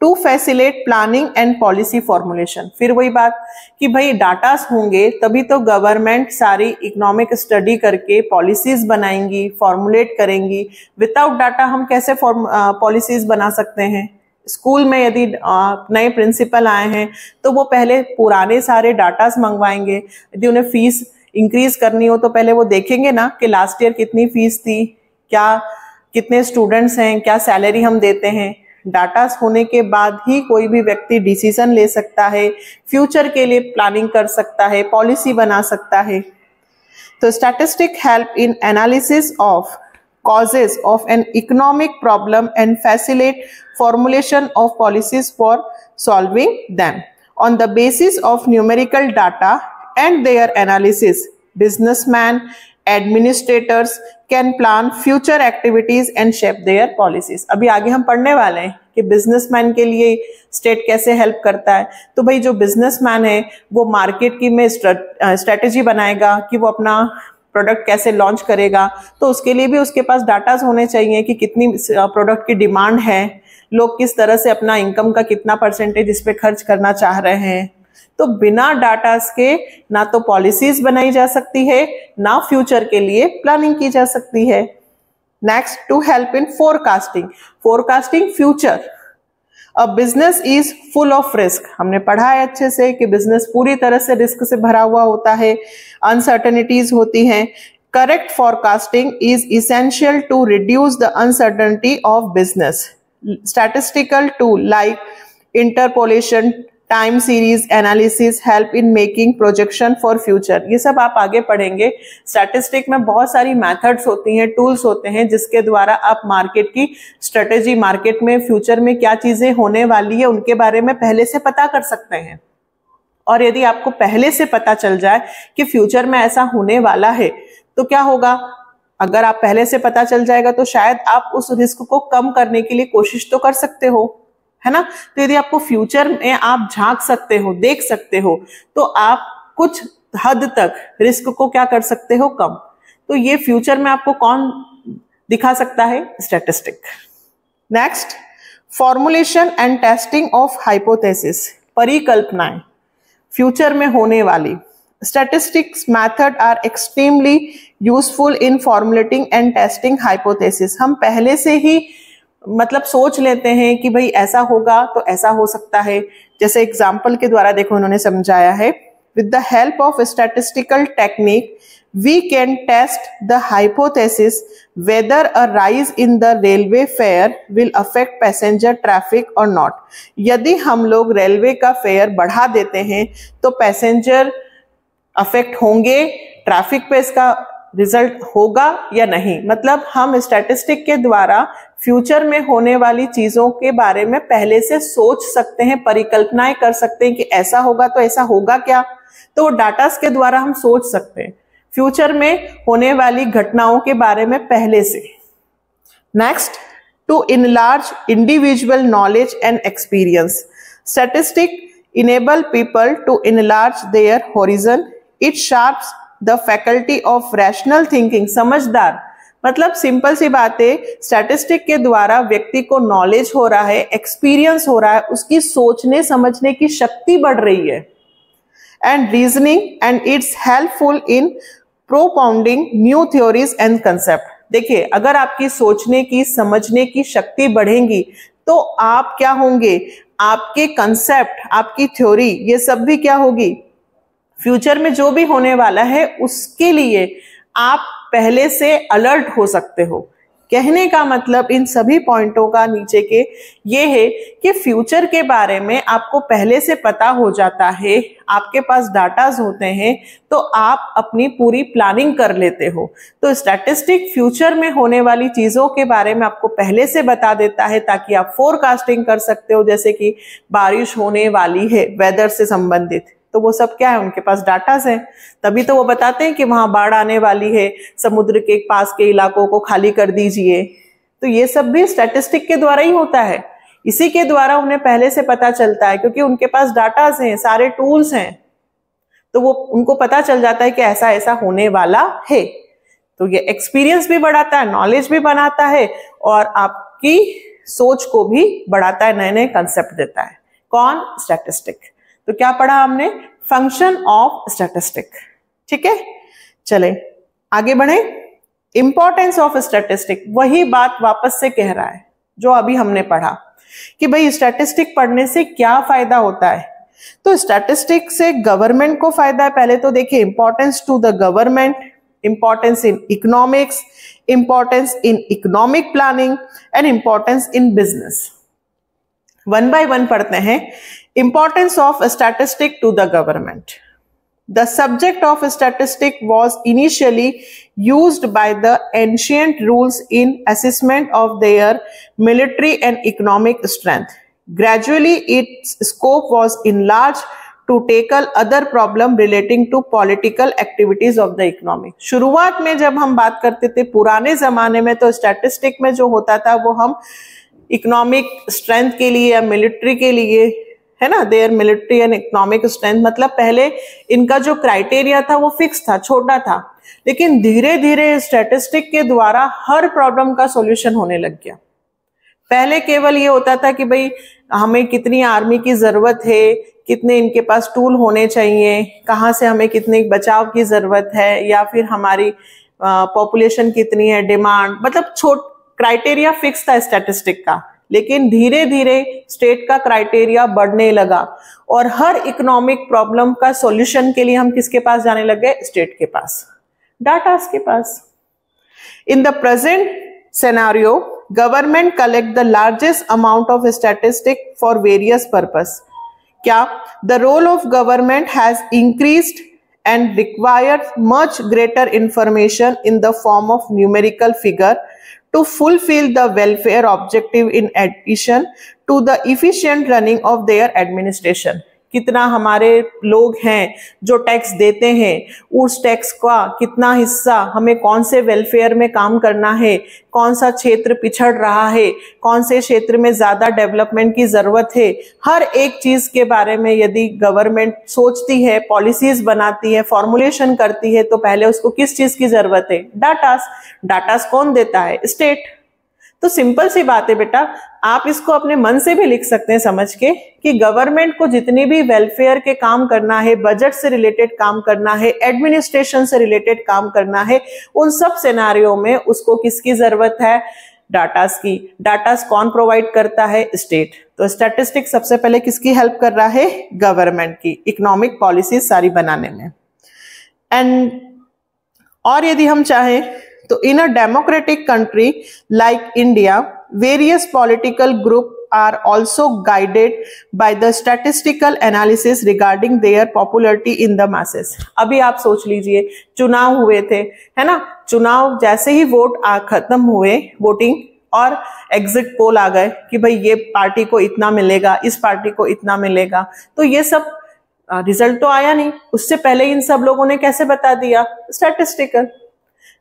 to facilitate planning and policy formulation. फिर वही बात कि भाई डाटास होंगे तभी तो गवर्नमेंट सारी इकोनॉमिक स्टडी करके पॉलिसीज बनाएंगी, फॉर्मुलेट करेंगी। विदाउट डाटा हम कैसे पॉलिसीज बना सकते हैं। स्कूल में यदि नए प्रिंसिपल आए हैं तो वो पहले पुराने सारे डाटास मंगवाएंगे। यदि उन्हें फीस इंक्रीज करनी हो तो पहले वो देखेंगे ना कि लास्ट ईयर कितनी फीस थी, क्या कितने स्टूडेंट्स हैं, क्या सैलरी हम देते हैं। डाटास होने के बाद ही कोई भी व्यक्ति डिसीजन ले सकता है, फ्यूचर के लिए प्लानिंग कर सकता है, पॉलिसी बना सकता है। तो statistic help in analysis of causes of an economic problem and facilitate formulation of policies for solving them. On the basis of numerical data and their analysis, businessmen, administrators can plan future activities and shape their policies. अभी आगे हम पढ़ने वाले हैं कि बिजनेसमैन के लिए स्टेट कैसे हेल्प करता है। तो भाई जो बिजनेसमैन है वो मार्केट की में स्ट्रेटेजी बनाएगा कि वो अपना प्रोडक्ट कैसे लॉन्च करेगा, तो उसके लिए भी उसके पास डाटाज होने चाहिए कि कितनी प्रोडक्ट की डिमांड है, लोग किस तरह से अपना इनकम का कितना परसेंटेज इस पे खर्च करना चाह रहे हैं। तो बिना डाटास के ना तो पॉलिसीज बनाई जा सकती है, ना फ्यूचर के लिए प्लानिंग की जा सकती है। Next, to help in forecasting future. A business is full of risk. हमने पढ़ा है अच्छे से कि बिजनेस पूरी तरह से रिस्क से भरा हुआ होता है, अनसर्टेनिटीज होती हैं। Correct forecasting is essential to reduce the uncertainty of business. Statistical tool like interpolation, time series analysis help in making projection for future. ये सब आप आगे पढ़ेंगे। स्टैटिस्टिक में बहुत सारी मेथड्स होती हैं, टूल्स होते हैं जिसके द्वारा आप मार्केट की स्ट्रेटेजी, मार्केट में फ्यूचर में क्या चीजें होने वाली है उनके बारे में पहले से पता कर सकते हैं। और यदि आपको पहले से पता चल जाए कि फ्यूचर में ऐसा होने वाला है तो क्या होगा, अगर आप पहले से पता चल जाएगा तो शायद आप उस रिस्क को कम करने के लिए कोशिश तो कर सकते हो, है ना। तो यदि आपको फ्यूचर में आप झांक सकते हो, देख सकते हो, तो आप कुछ हद तक रिस्क को क्या कर सकते हो, कम। तो ये फ्यूचर में आपको कौन दिखा सकता है, statistic. Next, formulation and testing of hypothesis, परिकल्पनाएं फ्यूचर में होने वाली। Statistics method are extremely useful in formulating and testing hypothesis. हम पहले से ही मतलब सोच लेते हैं कि भाई ऐसा होगा तो ऐसा हो सकता है। जैसे एग्जाम्पल के द्वारा देखो इन्होंने समझाया है, with the help of statistical technique we can test the hypothesis whether a rise in the railway fare will affect passenger traffic और नॉट। यदि हम लोग रेलवे का फेयर बढ़ा देते हैं तो पैसेंजर अफेक्ट होंगे, ट्रैफिक पे इसका रिजल्ट होगा या नहीं। मतलब हम स्टैटिस्टिक के द्वारा फ्यूचर में होने वाली चीजों के बारे में पहले से सोच सकते हैं, परिकल्पनाएं कर सकते हैं कि ऐसा होगा तो ऐसा होगा क्या, तो वो डाटा के द्वारा हम सोच सकते हैं फ्यूचर में होने वाली घटनाओं के बारे में पहले से। Next, to enlarge individual knowledge and experience, statistic enable people to enlarge their horizon. It sharps the faculty of rational thinking. समझदार मतलब सिंपल सी बात है, स्टैटिस्टिक के द्वारा व्यक्ति को नॉलेज हो रहा है, एक्सपीरियंस हो रहा है, उसकी सोचने समझने की शक्ति बढ़ रही है। And reasoning and it's helpful in propounding new theories and concept. देखिए, अगर आपकी सोचने की समझने की शक्ति बढ़ेगी तो आप क्या होंगे, आपके कंसेप्ट, आपकी थ्योरी, ये सब भी क्या होगी, फ्यूचर में जो भी होने वाला है उसके लिए आप पहले से अलर्ट हो सकते हो। कहने का मतलब इन सभी पॉइंटों का नीचे के ये है कि फ्यूचर के बारे में आपको पहले से पता हो जाता है, आपके पास डाटाज होते हैं, तो आप अपनी पूरी प्लानिंग कर लेते हो। तो स्टैटिस्टिक फ्यूचर में होने वाली चीजों के बारे में आपको पहले से बता देता है ताकि आप फोरकास्टिंग कर सकते हो। जैसे कि बारिश होने वाली है, वेदर से संबंधित, तो वो सब क्या है, उनके पास डाटाज हैं, तभी तो वो बताते हैं कि वहां बाढ़ आने वाली है, समुद्र के पास के इलाकों को खाली कर दीजिए। तो ये सब भी स्टैटिस्टिक के द्वारा ही होता है, इसी के द्वारा उन्हें पहले से पता चलता है क्योंकि उनके पास डाटाज हैं, सारे टूल्स हैं, तो वो उनको पता चल जाता है कि ऐसा ऐसा होने वाला है। तो ये एक्सपीरियंस भी बढ़ाता है, नॉलेज भी बनाता है और आपकी सोच को भी बढ़ाता है, नए नए कंसेप्ट देता है। कौन? स्टैटिस्टिक। तो क्या पढ़ा हमने? Function of statistic. ठीक है, चले आगे बढ़े। इंपॉर्टेंस ऑफ स्टैटिस्टिक, वही बात वापस से कह रहा है जो अभी हमने पढ़ा कि भाई स्टैटिस्टिक पढ़ने से क्या फायदा होता है। तो स्टैटिस्टिक से गवर्नमेंट को फायदा है। पहले तो देखिए, importance to the government, importance in economics, importance in economic planning and importance in business. One by one पढ़ते हैं। Importance of statistic to the government. The subject of statistic was initially used by the ancient rules in assessment of their military and economic strength. Gradually, its scope was enlarged to tackle other problem relating to political activities of the economy. शुरुआत में जब हम बात करते थे पुराने जमाने में, तो स्टैटिस्टिक में जो होता था वो हम इकोनॉमिक स्ट्रेंथ के लिए या मिलिट्री के लिए, है ना, their military and economic strength, मतलब पहले इनका जो क्राइटेरिया था वो फिक्स था, छोटा था। लेकिन धीरे धीरे स्टैटिस्टिक के द्वारा हर प्रॉब्लम का सॉल्यूशन होने लग गया। पहले केवल ये होता था कि भाई हमें कितनी आर्मी की जरूरत है, कितने इनके पास टूल होने चाहिए, कहाँ से हमें कितने बचाव की जरूरत है, या फिर हमारी पॉपुलेशन कितनी है, डिमांड, मतलब क्राइटेरिया फिक्स था स्टैटिस्टिक का। लेकिन धीरे धीरे स्टेट का क्राइटेरिया बढ़ने लगा और हर इकोनॉमिक प्रॉब्लम का सॉल्यूशन के लिए हम किसके पास जाने लग गए? स्टेट के पास, डाटास के पास। In the present scenario, government collect the largest amount of statistic for various purpose. क्या? The role of government has increased and requires much greater information in the form of numerical figure to fulfill the welfare objective in addition to the efficient running of their administration. कितना हमारे लोग हैं जो टैक्स देते हैं, उस टैक्स का कितना हिस्सा हमें कौन से वेलफेयर में काम करना है, कौन सा क्षेत्र पिछड़ रहा है, कौन से क्षेत्र में ज्यादा डेवलपमेंट की जरूरत है, हर एक चीज के बारे में यदि गवर्नमेंट सोचती है, पॉलिसीज बनाती है, फॉर्मुलेशन करती है, तो पहले उसको किस चीज की जरूरत है? डाटास। डाटास कौन देता है? स्टेट। तो सिंपल सी बात है बेटा, आप इसको अपने मन से भी लिख सकते हैं समझ के कि गवर्नमेंट को जितनी भी वेलफेयर के काम करना है, बजट से रिलेटेड काम करना है, एडमिनिस्ट्रेशन से रिलेटेड काम करना है, उन सब सिनेरियो में उसको किसकी जरूरत है? डाटास की। डाटास कौन प्रोवाइड करता है? स्टेट। तो स्टैटिस्टिक्स सबसे पहले किसकी हेल्प कर रहा है? गवर्नमेंट की, इकोनॉमिक पॉलिसी सारी बनाने में। एंड और यदि हम चाहें तो in a democratic country like India, various political groups are also guided by the statistical analysis regarding their popularity in the masses. अभी आप सोच लीजिए, चुनाव हुए थे, है ना, चुनाव जैसे ही वोट खत्म हुए, वोटिंग और एग्जिट पोल आ गए कि भाई ये पार्टी को इतना मिलेगा, इस पार्टी को इतना मिलेगा, तो ये सब रिजल्ट तो आया नहीं, उससे पहले इन सब लोगों ने कैसे बता दिया?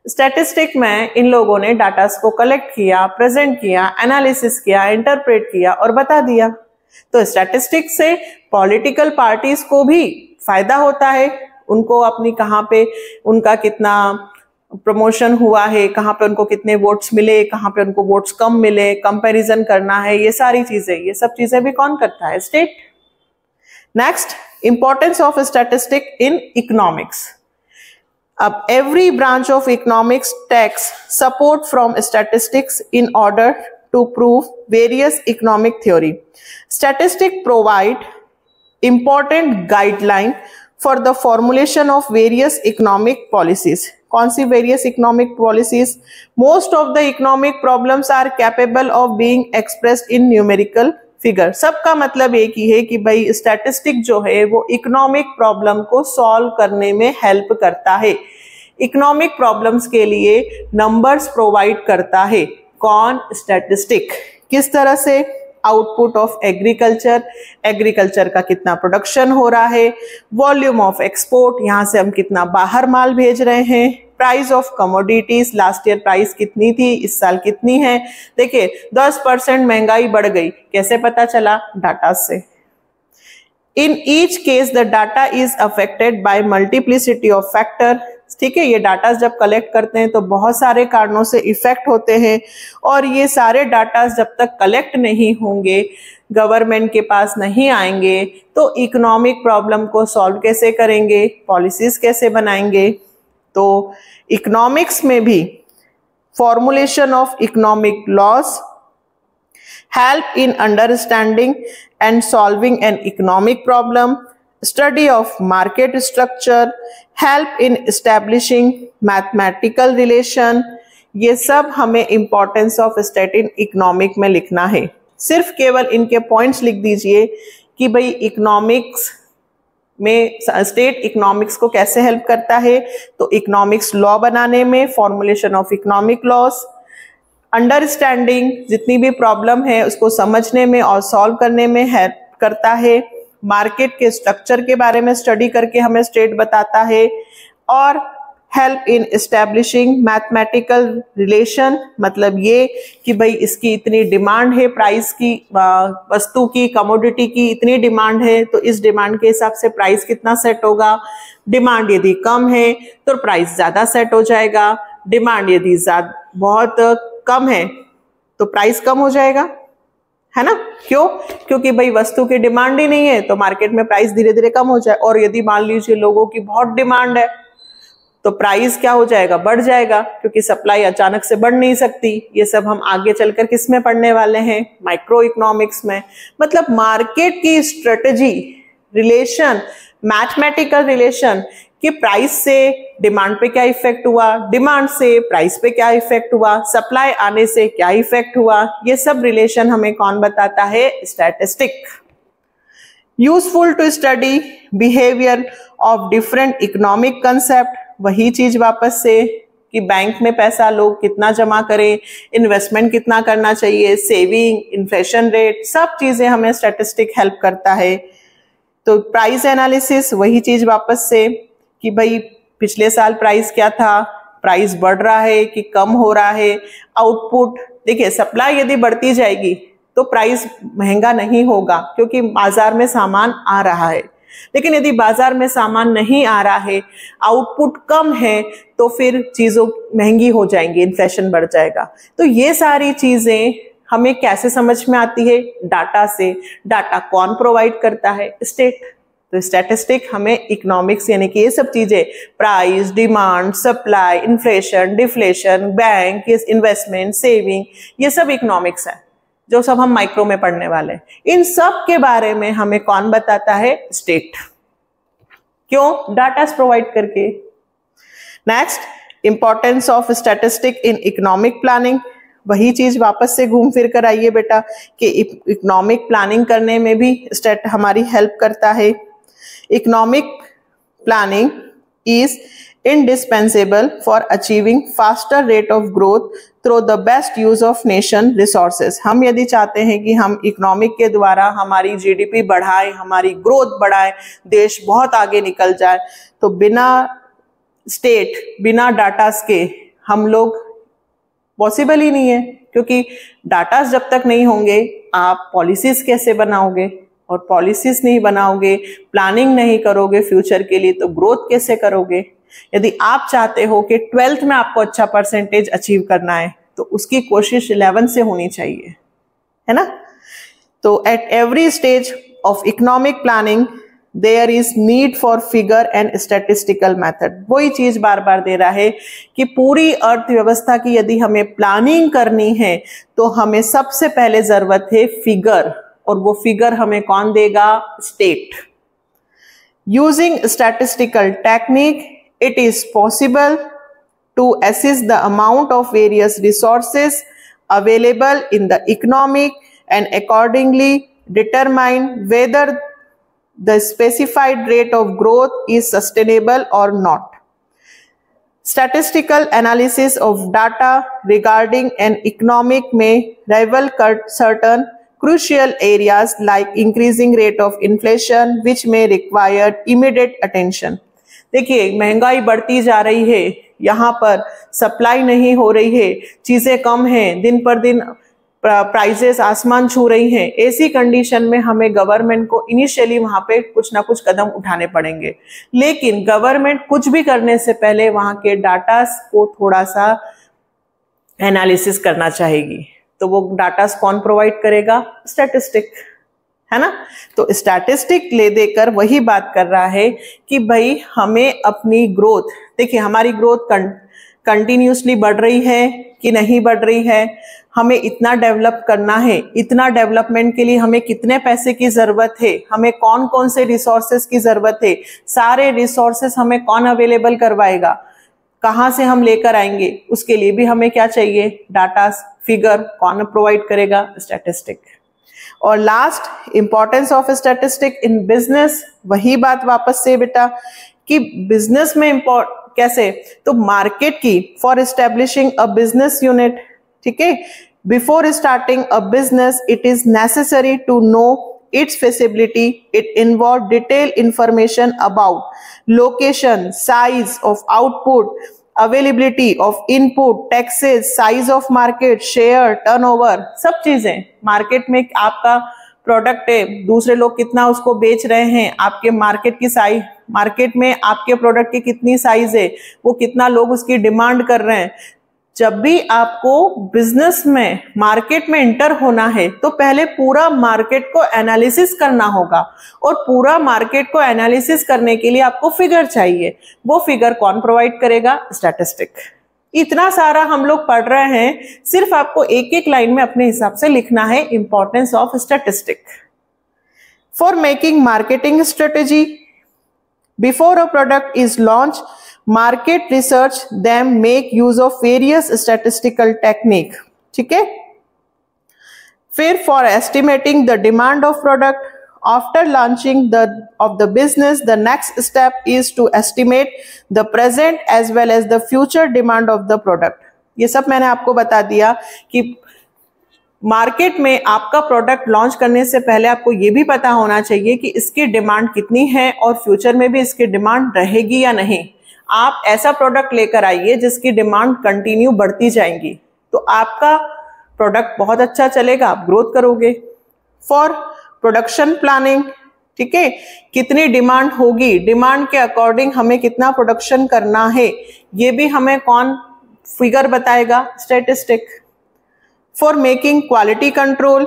स्टैटिस्टिक में इन लोगों ने डाटास को कलेक्ट किया, प्रेजेंट किया, एनालिसिस किया, इंटरप्रेट किया और बता दिया। तो स्टैटिस्टिक से पॉलिटिकल पार्टीज को भी फायदा होता है, उनको अपनी कहाँ पे उनका कितना प्रमोशन हुआ है, कहाँ पे उनको कितने वोट्स मिले, कहाँ पे उनको वोट्स कम मिले, कंपैरिजन करना है, ये सारी चीजें, ये सब चीजें भी कौन करता है? State. Next, importance of statistic in economics. अब every branch of economics takes support from statistics in order to prove various economic theory. Statistics provide important guideline for the formulation of various economic policies. कौन सी various economic policies? Most of the economic problems are capable of being expressed in numerical figure. सबका मतलब एक ही है कि भाई स्टैटिस्टिक जो है वो इकोनॉमिक प्रॉब्लम को सॉल्व करने में हेल्प करता है। इकोनॉमिक प्रॉब्लम्स के लिए नंबर्स प्रोवाइड करता है। कौन? स्टैटिस्टिक। किस तरह से? आउटपुट ऑफ एग्रीकल्चर, एग्रीकल्चर का कितना प्रोडक्शन हो रहा है, वॉल्यूम ऑफ एक्सपोर्ट, यहाँ से हम कितना बाहर माल भेज रहे हैं, price of commodities, last year price कितनी थी, इस साल कितनी है। देखिए 10% महंगाई बढ़ गई, कैसे पता चला? डाटा से। In each case the data is affected by multiplicity of factor. ठीक है, ये डाटा जब कलेक्ट करते हैं तो बहुत सारे कारणों से इफेक्ट होते हैं, और ये सारे डाटा जब तक कलेक्ट नहीं होंगे, गवर्नमेंट के पास नहीं आएंगे, तो इकोनॉमिक प्रॉब्लम को सॉल्व कैसे करेंगे, पॉलिसीज कैसे बनाएंगे। तो इकोनॉमिक्स में भी formulation of economic laws, help in understanding and solving an economic problem, study of market structure, help in establishing mathematical relation, ये सब हमें importance of state in economic में लिखना है। सिर्फ केवल इनके पॉइंट्स लिख दीजिए कि भाई इकोनॉमिक्स में स्टेट इकोनॉमिक्स को कैसे हेल्प करता है। तो इकोनॉमिक्स लॉ बनाने में, formulation of economic loss, understanding जितनी भी प्रॉब्लम है उसको समझने में और सॉल्व करने में हेल्प करता है, मार्केट के स्ट्रक्चर के बारे में स्टडी करके हमें स्टेट बताता है, और help in establishing mathematical relation, मतलब ये कि भाई इसकी इतनी डिमांड है, प्राइस की, वस्तु की, कमोडिटी की इतनी डिमांड है, तो इस डिमांड के हिसाब से प्राइस कितना सेट होगा। डिमांड यदि कम है तो प्राइस ज़्यादा सेट हो जाएगा, डिमांड यदि बहुत कम है तो प्राइस कम हो जाएगा, है ना। क्यों? क्योंकि भाई वस्तु की डिमांड ही नहीं है तो मार्केट में प्राइस धीरे धीरे कम हो जाए, और यदि मान लीजिए लोगों की बहुत डिमांड है तो प्राइस क्या हो जाएगा? बढ़ जाएगा, क्योंकि सप्लाई अचानक से बढ़ नहीं सकती। ये सब हम आगे चलकर किस में पढ़ने वाले हैं? माइक्रो इकोनॉमिक्स में। मतलब मार्केट की स्ट्रेटजी, रिलेशन, मैथमेटिकल रिलेशन कि प्राइस से डिमांड पे क्या इफेक्ट हुआ, डिमांड से प्राइस पे क्या इफेक्ट हुआ, सप्लाई आने से क्या इफेक्ट हुआ, ये सब रिलेशन हमें कौन बताता है? Statistic. Useful to study behaviour of different economic concept, वही चीज वापस से कि बैंक में पैसा लोग कितना जमा करें, इन्वेस्टमेंट कितना करना चाहिए, सेविंग, इन्फ्लेशन रेट, सब चीजें हमें स्टैटिस्टिक हेल्प करता है। तो प्राइस एनालिसिस, वही चीज वापस से कि भाई पिछले साल प्राइस क्या था, प्राइस बढ़ रहा है कि कम हो रहा है। आउटपुट, देखिए सप्लाई यदि बढ़ती जाएगी तो प्राइस महंगा नहीं होगा क्योंकि बाजार में सामान आ रहा है, लेकिन यदि बाजार में सामान नहीं आ रहा है, आउटपुट कम है, तो फिर चीजों महंगी हो जाएंगी, इन्फ्लेशन बढ़ जाएगा। तो ये सारी चीजें हमें कैसे समझ में आती है? डाटा से। डाटा कौन प्रोवाइड करता है? स्टेट। तो स्टैटिस्टिक हमें इकोनॉमिक्स यानी कि ये सब चीजें, price, demand, supply, inflation, deflation, bank, investment, saving, ये सब इकोनॉमिक्स है जो सब हम माइक्रो में पढ़ने वाले हैं। इन सब के बारे में हमें कौन बताता है? स्टेट। क्यों? डाटा प्रोवाइड करके। Next, importance of statistic in economic planning. वही चीज वापस से घूम फिर कर आइए बेटा कि इकोनॉमिक प्लानिंग करने में भी स्टेट हमारी हेल्प करता है। Economic planning is indispensable for achieving faster rate of growth through the best use of nation resources। हम यदि चाहते हैं कि हम इकोनॉमिक के द्वारा हमारी जीडीपी बढ़ाएं, हमारी ग्रोथ बढ़ाएं, देश बहुत आगे निकल जाए, तो बिना स्टेट, बिना डाटास के हम लोग पॉसिबल ही नहीं है, क्योंकि डाटास जब तक नहीं होंगे आप पॉलिसीज कैसे बनाओगे, और पॉलिसीज नहीं बनाओगे, प्लानिंग नहीं करोगे फ्यूचर के लिए, तो ग्रोथ कैसे करोगे। यदि आप चाहते हो कि 12th में आपको अच्छा परसेंटेज अचीव करना है तो उसकी कोशिश 11 से होनी चाहिए, है ना। तो at every stage of economic planning there is need for figure and statistical method. वही चीज बार बार दे रहा है कि पूरी अर्थव्यवस्था की यदि हमें प्लानिंग करनी है तो हमें सबसे पहले जरूरत है फिगर, और वो फिगर हमें कौन देगा, state. Using statistical technique it is possible to assess the amount of various resources available in the economic and accordingly determine whether the specified rate of growth is sustainable or not. Statistical analysis of data regarding an economic may reveal certain crucial areas like increasing rate of inflation which may require immediate attention। देखिए महंगाई बढ़ती जा रही है, यहाँ पर सप्लाई नहीं हो रही है, चीजें कम हैं, दिन पर दिन प्राइसेस आसमान छू रही हैं। ऐसी कंडीशन में हमें गवर्नमेंट को इनिशियली वहां पे कुछ ना कुछ कदम उठाने पड़ेंगे, लेकिन गवर्नमेंट कुछ भी करने से पहले वहां के डाटास को थोड़ा सा एनालिसिस करना चाहेगी। तो वो डाटास कौन प्रोवाइड करेगा, स्टैटिस्टिक, है ना। तो स्टैटिस्टिक ले देकर वही बात कर रहा है कि भाई हमें अपनी ग्रोथ, देखिए हमारी ग्रोथ कंटिन्यूसली बढ़ रही है कि नहीं बढ़ रही है, हमें इतना डेवलप करना है, इतना डेवलपमेंट के लिए हमें कितने पैसे की जरूरत है, हमें कौन कौन से रिसोर्सेस की जरूरत है, सारे रिसोर्सेस हमें कौन अवेलेबल करवाएगा, कहाँ से हम लेकर आएंगे, उसके लिए भी हमें क्या चाहिए, डाटा, फिगर कौन प्रोवाइड करेगा, स्टैटिस्टिक। और last, importance of statistic in business, वही बात वापस से बेटा कि बिजनेस में कैसे, तो मार्केट की for establishing a business unit, ठीक है, before starting a business it is necessary to know its feasibility. It involved detailed information about location, size of output, availability of input, taxes, size of market, share, turnover, सब चीजें। मार्केट में आपका प्रोडक्ट है, दूसरे लोग कितना उसको बेच रहे हैं, आपके मार्केट की साइज, मार्केट में आपके प्रोडक्ट की कितनी साइज है, वो कितना लोग उसकी डिमांड कर रहे हैं। जब भी आपको बिजनेस में मार्केट में इंटर होना है तो पहले पूरा मार्केट को एनालिसिस करना होगा, और पूरा मार्केट को एनालिसिस करने के लिए आपको फिगर चाहिए। वो फिगर कौन प्रोवाइड करेगा, स्टैटिस्टिक। इतना सारा हम लोग पढ़ रहे हैं, सिर्फ आपको एक एक लाइन में अपने हिसाब से लिखना है importance of statistic. For making marketing strategy before a product is launch, market research them make use of various statistical technique, ठीक है। फिर for estimating the demand of product after launching of the business, the next step is to estimate the present as well as the future demand of the product। ये सब मैंने आपको बता दिया कि मार्केट में आपका प्रोडक्ट लॉन्च करने से पहले आपको ये भी पता होना चाहिए कि इसकी डिमांड कितनी है और फ्यूचर में भी इसकी डिमांड रहेगी या नहीं। आप ऐसा प्रोडक्ट लेकर आइए जिसकी डिमांड कंटिन्यू बढ़ती जाएगी तो आपका प्रोडक्ट बहुत अच्छा चलेगा, आप ग्रोथ करोगे। फॉर प्रोडक्शन प्लानिंग, ठीक है, कितनी डिमांड होगी, डिमांड के अकॉर्डिंग हमें कितना प्रोडक्शन करना है, ये भी हमें कौन फिगर बताएगा, statistic. For making quality control,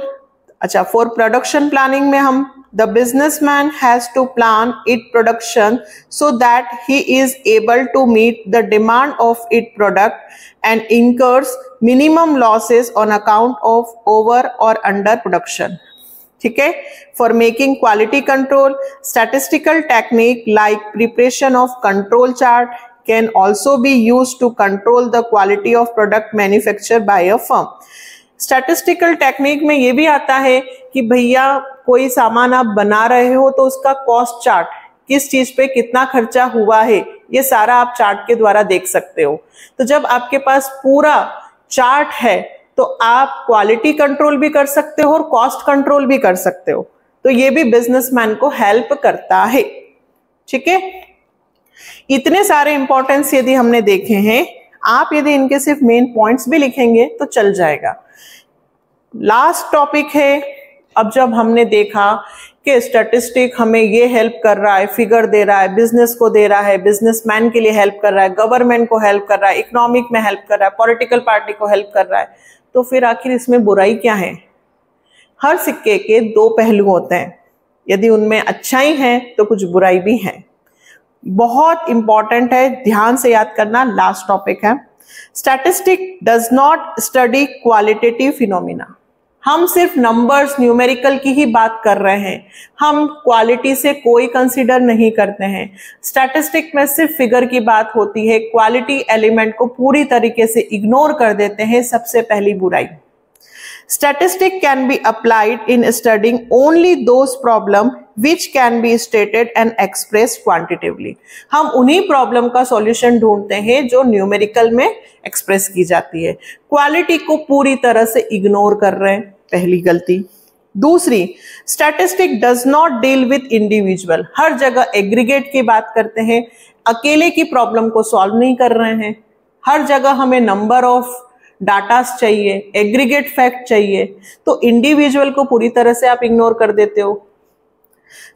अच्छा, फॉर प्रोडक्शन प्लानिंग में हम the businessman has to plan its production so that he is able to meet the demand of its product and incurs minimum losses on account of over or under production, ठीक है। For making quality control, statistical technique like preparation of control chart, can also be used to control the quality of product manufactured by a firm. Statistical technique में ये भी आता है कि भैया कोई सामान आप बना रहे हो तो उसका कॉस्ट चार्ट, किस चीज पे कितना खर्चा हुआ है, ये सारा आप चार्ट के द्वारा देख सकते हो। तो जब आपके पास पूरा चार्ट है तो आप क्वालिटी कंट्रोल भी कर सकते हो और कॉस्ट कंट्रोल भी कर सकते हो। तो ये भी बिजनेसमैन को हेल्प करता है। ठीक है, इतने सारे इंपॉर्टेंस यदि हमने देखे हैं, आप यदि इनके सिर्फ मेन पॉइंट्स भी लिखेंगे तो चल जाएगा। लास्ट टॉपिक है, अब जब हमने देखा कि स्टैटिस्टिक हमें ये हेल्प कर रहा है, फिगर दे रहा है, बिजनेस को दे रहा है, बिजनेसमैन के लिए हेल्प कर रहा है, गवर्नमेंट को हेल्प कर रहा है, इकोनॉमिक में हेल्प कर रहा है, पॉलिटिकल पार्टी को हेल्प कर रहा है, तो फिर आखिर इसमें बुराई क्या है? हर सिक्के के दो पहलू होते हैं, यदि उनमें अच्छाई है तो कुछ बुराई भी है। बहुत इंपॉर्टेंट है, ध्यान से याद करना। लास्ट टॉपिक है, statistic does not study qualitative phenomena. हम सिर्फ नंबर्स, न्यूमेरिकल की ही बात कर रहे हैं, हम क्वालिटी से कोई कंसीडर नहीं करते हैं। स्टैटिस्टिक में सिर्फ फिगर की बात होती है, क्वालिटी एलिमेंट को पूरी तरीके से इग्नोर कर देते हैं। सबसे पहली बुराई। Statistic can be applied in studying only those problem which can be stated and expressed quantitatively. हम उन्हीं प्रॉब्लम का सॉल्यूशन ढूंढते हैं जो न्यूमेरिकल में एक्सप्रेस की जाती है। क्वालिटी को पूरी तरह से इग्नोर कर रहे हैं, पहली गलती। दूसरी, statistic does not deal with individual. हर जगह एग्रीगेट की बात करते हैं, अकेले की प्रॉब्लम को सॉल्व नहीं कर रहे हैं। हर जगह हमें नंबर ऑफ डाटास चाहिए, एग्रीगेट फैक्ट चाहिए, तो इंडिविजुअल को पूरी तरह से आप इग्नोर कर देते हो।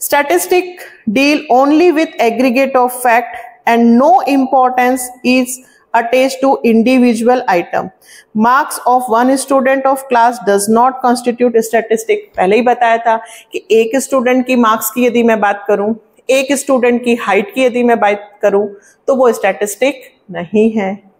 Statistic deal only with aggregate of fact and no importance is attached to individual item. Marks of one student of class does not constitute statistic. पहले ही बताया था कि एक स्टूडेंट की मार्क्स की यदि मैं बात करूं, एक स्टूडेंट की हाइट की यदि मैं बात करूं, तो वो स्टैटिस्टिक नहीं है।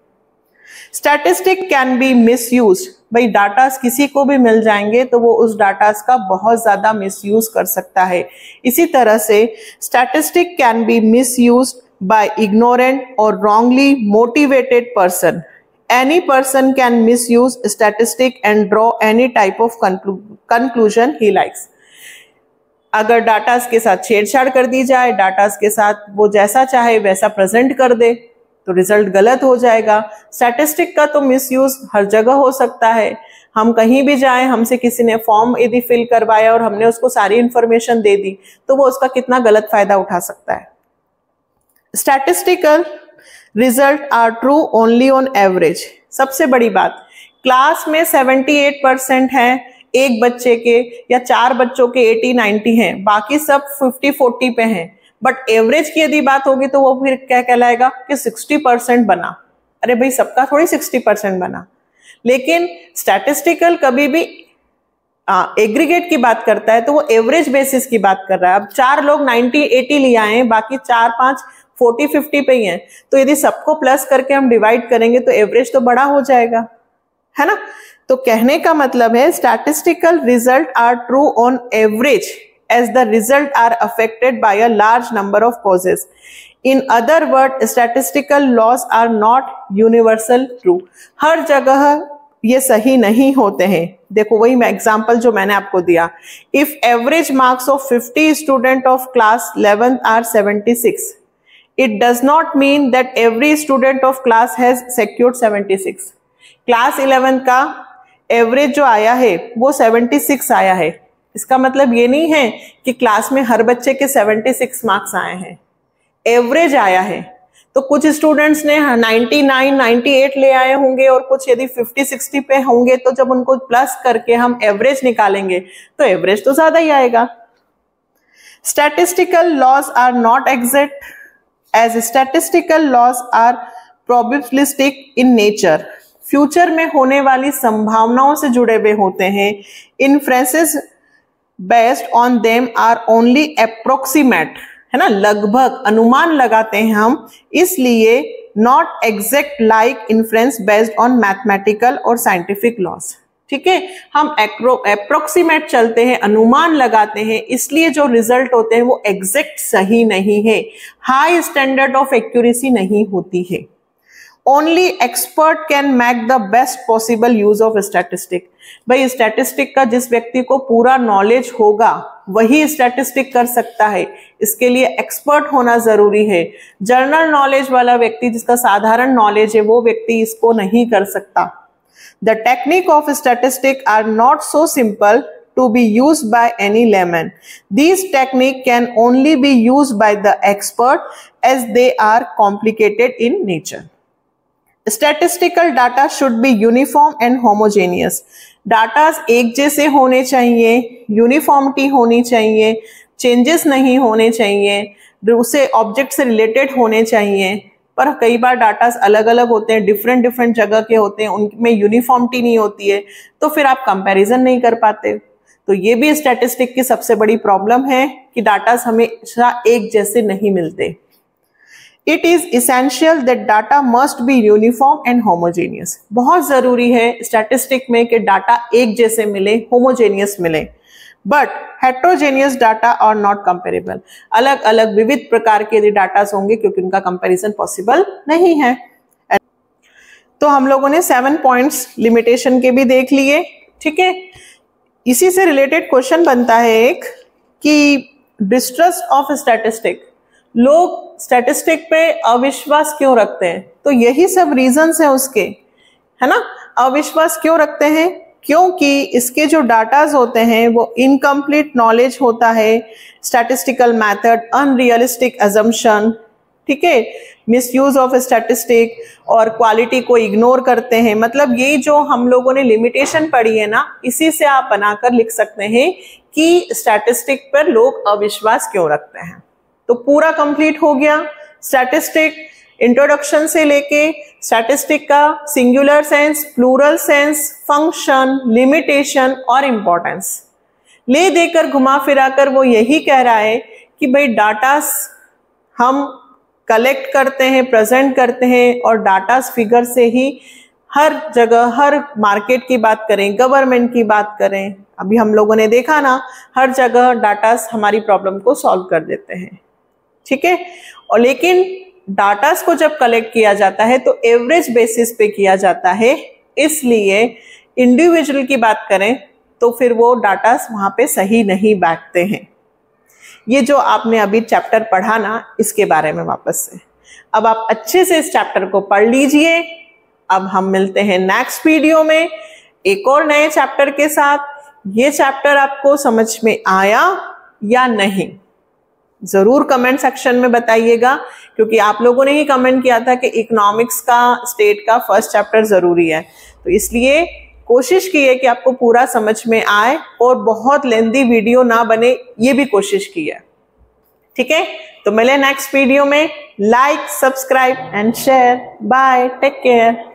Statistic can be misused. भाई डाटास किसी को भी मिल जाएंगे तो वो उस डाटास का बहुत ज्यादा मिसयूज कर सकता है। इसी तरह से statistic can be misused by ignorant और wrongly motivated person. Any person can misuse statistic and draw any type of conclusion he likes. अगर डाटास के साथ छेड़छाड़ कर दी जाए, डाटास के साथ वो जैसा चाहे वैसा प्रेजेंट कर दे, तो रिजल्ट गलत हो जाएगा। स्टैटिस्टिक का तो मिसयूज हर जगह हो सकता है। हम कहीं भी जाएं, हमसे किसी ने फॉर्म यदि फिल करवाया और हमने उसको सारी इंफॉर्मेशन दे दी, तो वो उसका कितना गलत फायदा उठा सकता है। Statistical result are true only on average. सबसे बड़ी बात, क्लास में 78% है एक बच्चे के, या 4 बच्चों के 80-90 हैं, बाकी सब 50-40 पे हैं, बट एवरेज की यदि बात होगी तो वो फिर क्या कहलाएगा कि 60% बना। अरे भाई सबका थोड़ी 60% बना। लेकिन स्टैटिस्टिकल कभी भी एग्रीगेट की बात करता है तो वो एवरेज बेसिस की बात कर रहा है। अब 4 लोग 90-80 ले आए हैं, बाकी 4-5 40-50 पे ही हैं, तो यदि सबको प्लस करके हम डिवाइड करेंगे तो एवरेज तो बड़ा हो जाएगा, है ना। तो कहने का मतलब है statistical result are true on average as the result are affected by a large number of causes. In other words, statistical laws are not universal true. हर जगह ये सही नहीं होते हैं। देखो वही मैं एग्जाम्पल जो मैंने आपको दिया, if average marks of 50 student of class 11th are 76, it does not mean that every student of class has secured 76. Class 11 का एवरेज जो आया है वो 76 आया है, इसका मतलब ये नहीं है कि क्लास में हर बच्चे के 76 मार्क्स आए हैं, एवरेज आया है। तो कुछ स्टूडेंट्स ने 99-98 ले आए होंगे और कुछ यदि 50-60 पे होंगे, तो जब उनको प्लस करके हम एवरेज निकालेंगे तो एवरेज तो ज्यादा ही आएगा। Statistical laws are not exact as statistical laws are probabilistic in nature. Future में होने वाली संभावनाओं से जुड़े हुए होते हैं। Inferences based on them are only approximate, है ना, लगभग अनुमान लगाते हैं हम, इसलिए not exact like inference based on mathematical और साइंटिफिक लॉज। ठीक है, हम अप्रोक्सीमेट चलते हैं, अनुमान लगाते हैं, इसलिए जो रिजल्ट होते हैं वो एग्जैक्ट सही नहीं है, हाई स्टैंडर्ड ऑफ एक्यूरेसी नहीं होती है। Only expert can make the best possible use of statistic. भाई स्टैटिस्टिक का जिस व्यक्ति को पूरा नॉलेज होगा वही स्टैटिस्टिक कर सकता है, इसके लिए एक्सपर्ट होना जरूरी है। जनरल नॉलेज वाला व्यक्ति, जिसका साधारण नॉलेज है, वो व्यक्ति इसको नहीं कर सकता। The technique of statistics are not so simple to be used by any layman. These techniques can only be used by the expert as they are complicated in nature. Statistical data should be uniform and homogeneous. Data एक जैसे होने चाहिए, यूनिफॉर्मिटी होनी चाहिए, चेंजेस नहीं होने चाहिए, उसे ऑब्जेक्ट से रिलेटेड होने चाहिए। पर कई बार डाटा अलग अलग होते हैं, डिफरेंट डिफरेंट जगह के होते हैं, उनमें यूनिफॉर्मिटी नहीं होती है, तो फिर आप कंपैरिजन नहीं कर पाते। तो ये भी स्टैटिस्टिक की सबसे बड़ी प्रॉब्लम है कि डाटा हमेशा एक जैसे नहीं मिलते। It is essential that data must be uniform and homogeneous. बहुत जरूरी है स्टैटिस्टिक में कि डाटा एक जैसे मिले, होमोजेनियस मिले। But heterogeneous data are not comparable. अलग अलग विविध प्रकार के डाटा होंगे क्योंकि उनका कंपैरिजन पॉसिबल नहीं है। तो हम लोगों ने 7 पॉइंट्स लिमिटेशन के भी देख लिए, ठीक है। इसी से रिलेटेड क्वेश्चन बनता है एक कि डिस्ट्रस्ट ऑफ स्टैटिस्टिक। लोग स्टैटिस्टिक पे अविश्वास क्यों रखते हैं? तो यही सब रीजंस है उसके, है ना। अविश्वास क्यों रखते हैं? क्योंकि इसके जो डाटाज होते हैं वो इनकम्प्लीट नॉलेज होता है, स्टैटिस्टिकल मेथड, अनरियलिस्टिक अजम्पशन, ठीक है, मिसयूज ऑफ स्टैटिस्टिक और क्वालिटी को इग्नोर करते हैं। मतलब ये जो हम लोगों ने लिमिटेशन पढ़ी है ना, इसी से आप बनाकर लिख सकते हैं कि स्टैटिस्टिक पर लोग अविश्वास क्यों रखते हैं। तो पूरा कंप्लीट हो गया स्टैटिस्टिक, इंट्रोडक्शन से लेके स्टैटिस्टिक का singular sense, plural sense, function, limitation और इंपॉर्टेंस ले देकर घुमा फिराकर वो यही कह रहा है कि भाई डाटास हम कलेक्ट करते हैं, प्रेजेंट करते हैं, और डाटास फिगर से ही हर जगह, हर मार्केट की बात करें, गवर्नमेंट की बात करें, अभी हम लोगों ने देखा ना, हर जगह डाटास हमारी प्रॉब्लम को सॉल्व कर देते हैं, ठीक है। और लेकिन डाटास को जब कलेक्ट किया जाता है तो एवरेज बेसिस पे किया जाता है, इसलिए इंडिविजुअल की बात करें तो फिर वो डाटास वहां पे सही नहीं बैठते हैं। ये जो आपने अभी चैप्टर पढ़ा ना, इसके बारे में वापस से अब आप अच्छे से इस चैप्टर को पढ़ लीजिए। अब हम मिलते हैं नेक्स्ट वीडियो में एक और नए चैप्टर के साथ। ये चैप्टर आपको समझ में आया या नहीं, जरूर कमेंट सेक्शन में बताइएगा, क्योंकि आप लोगों ने ही कमेंट किया था कि इकोनॉमिक्स का, स्टेट का फर्स्ट चैप्टर जरूरी है, तो इसलिए कोशिश की है कि आपको पूरा समझ में आए और बहुत लेंथी वीडियो ना बने, ये भी कोशिश की है, ठीक है। तो मिले नेक्स्ट वीडियो में। Like, subscribe and share. Bye, take care.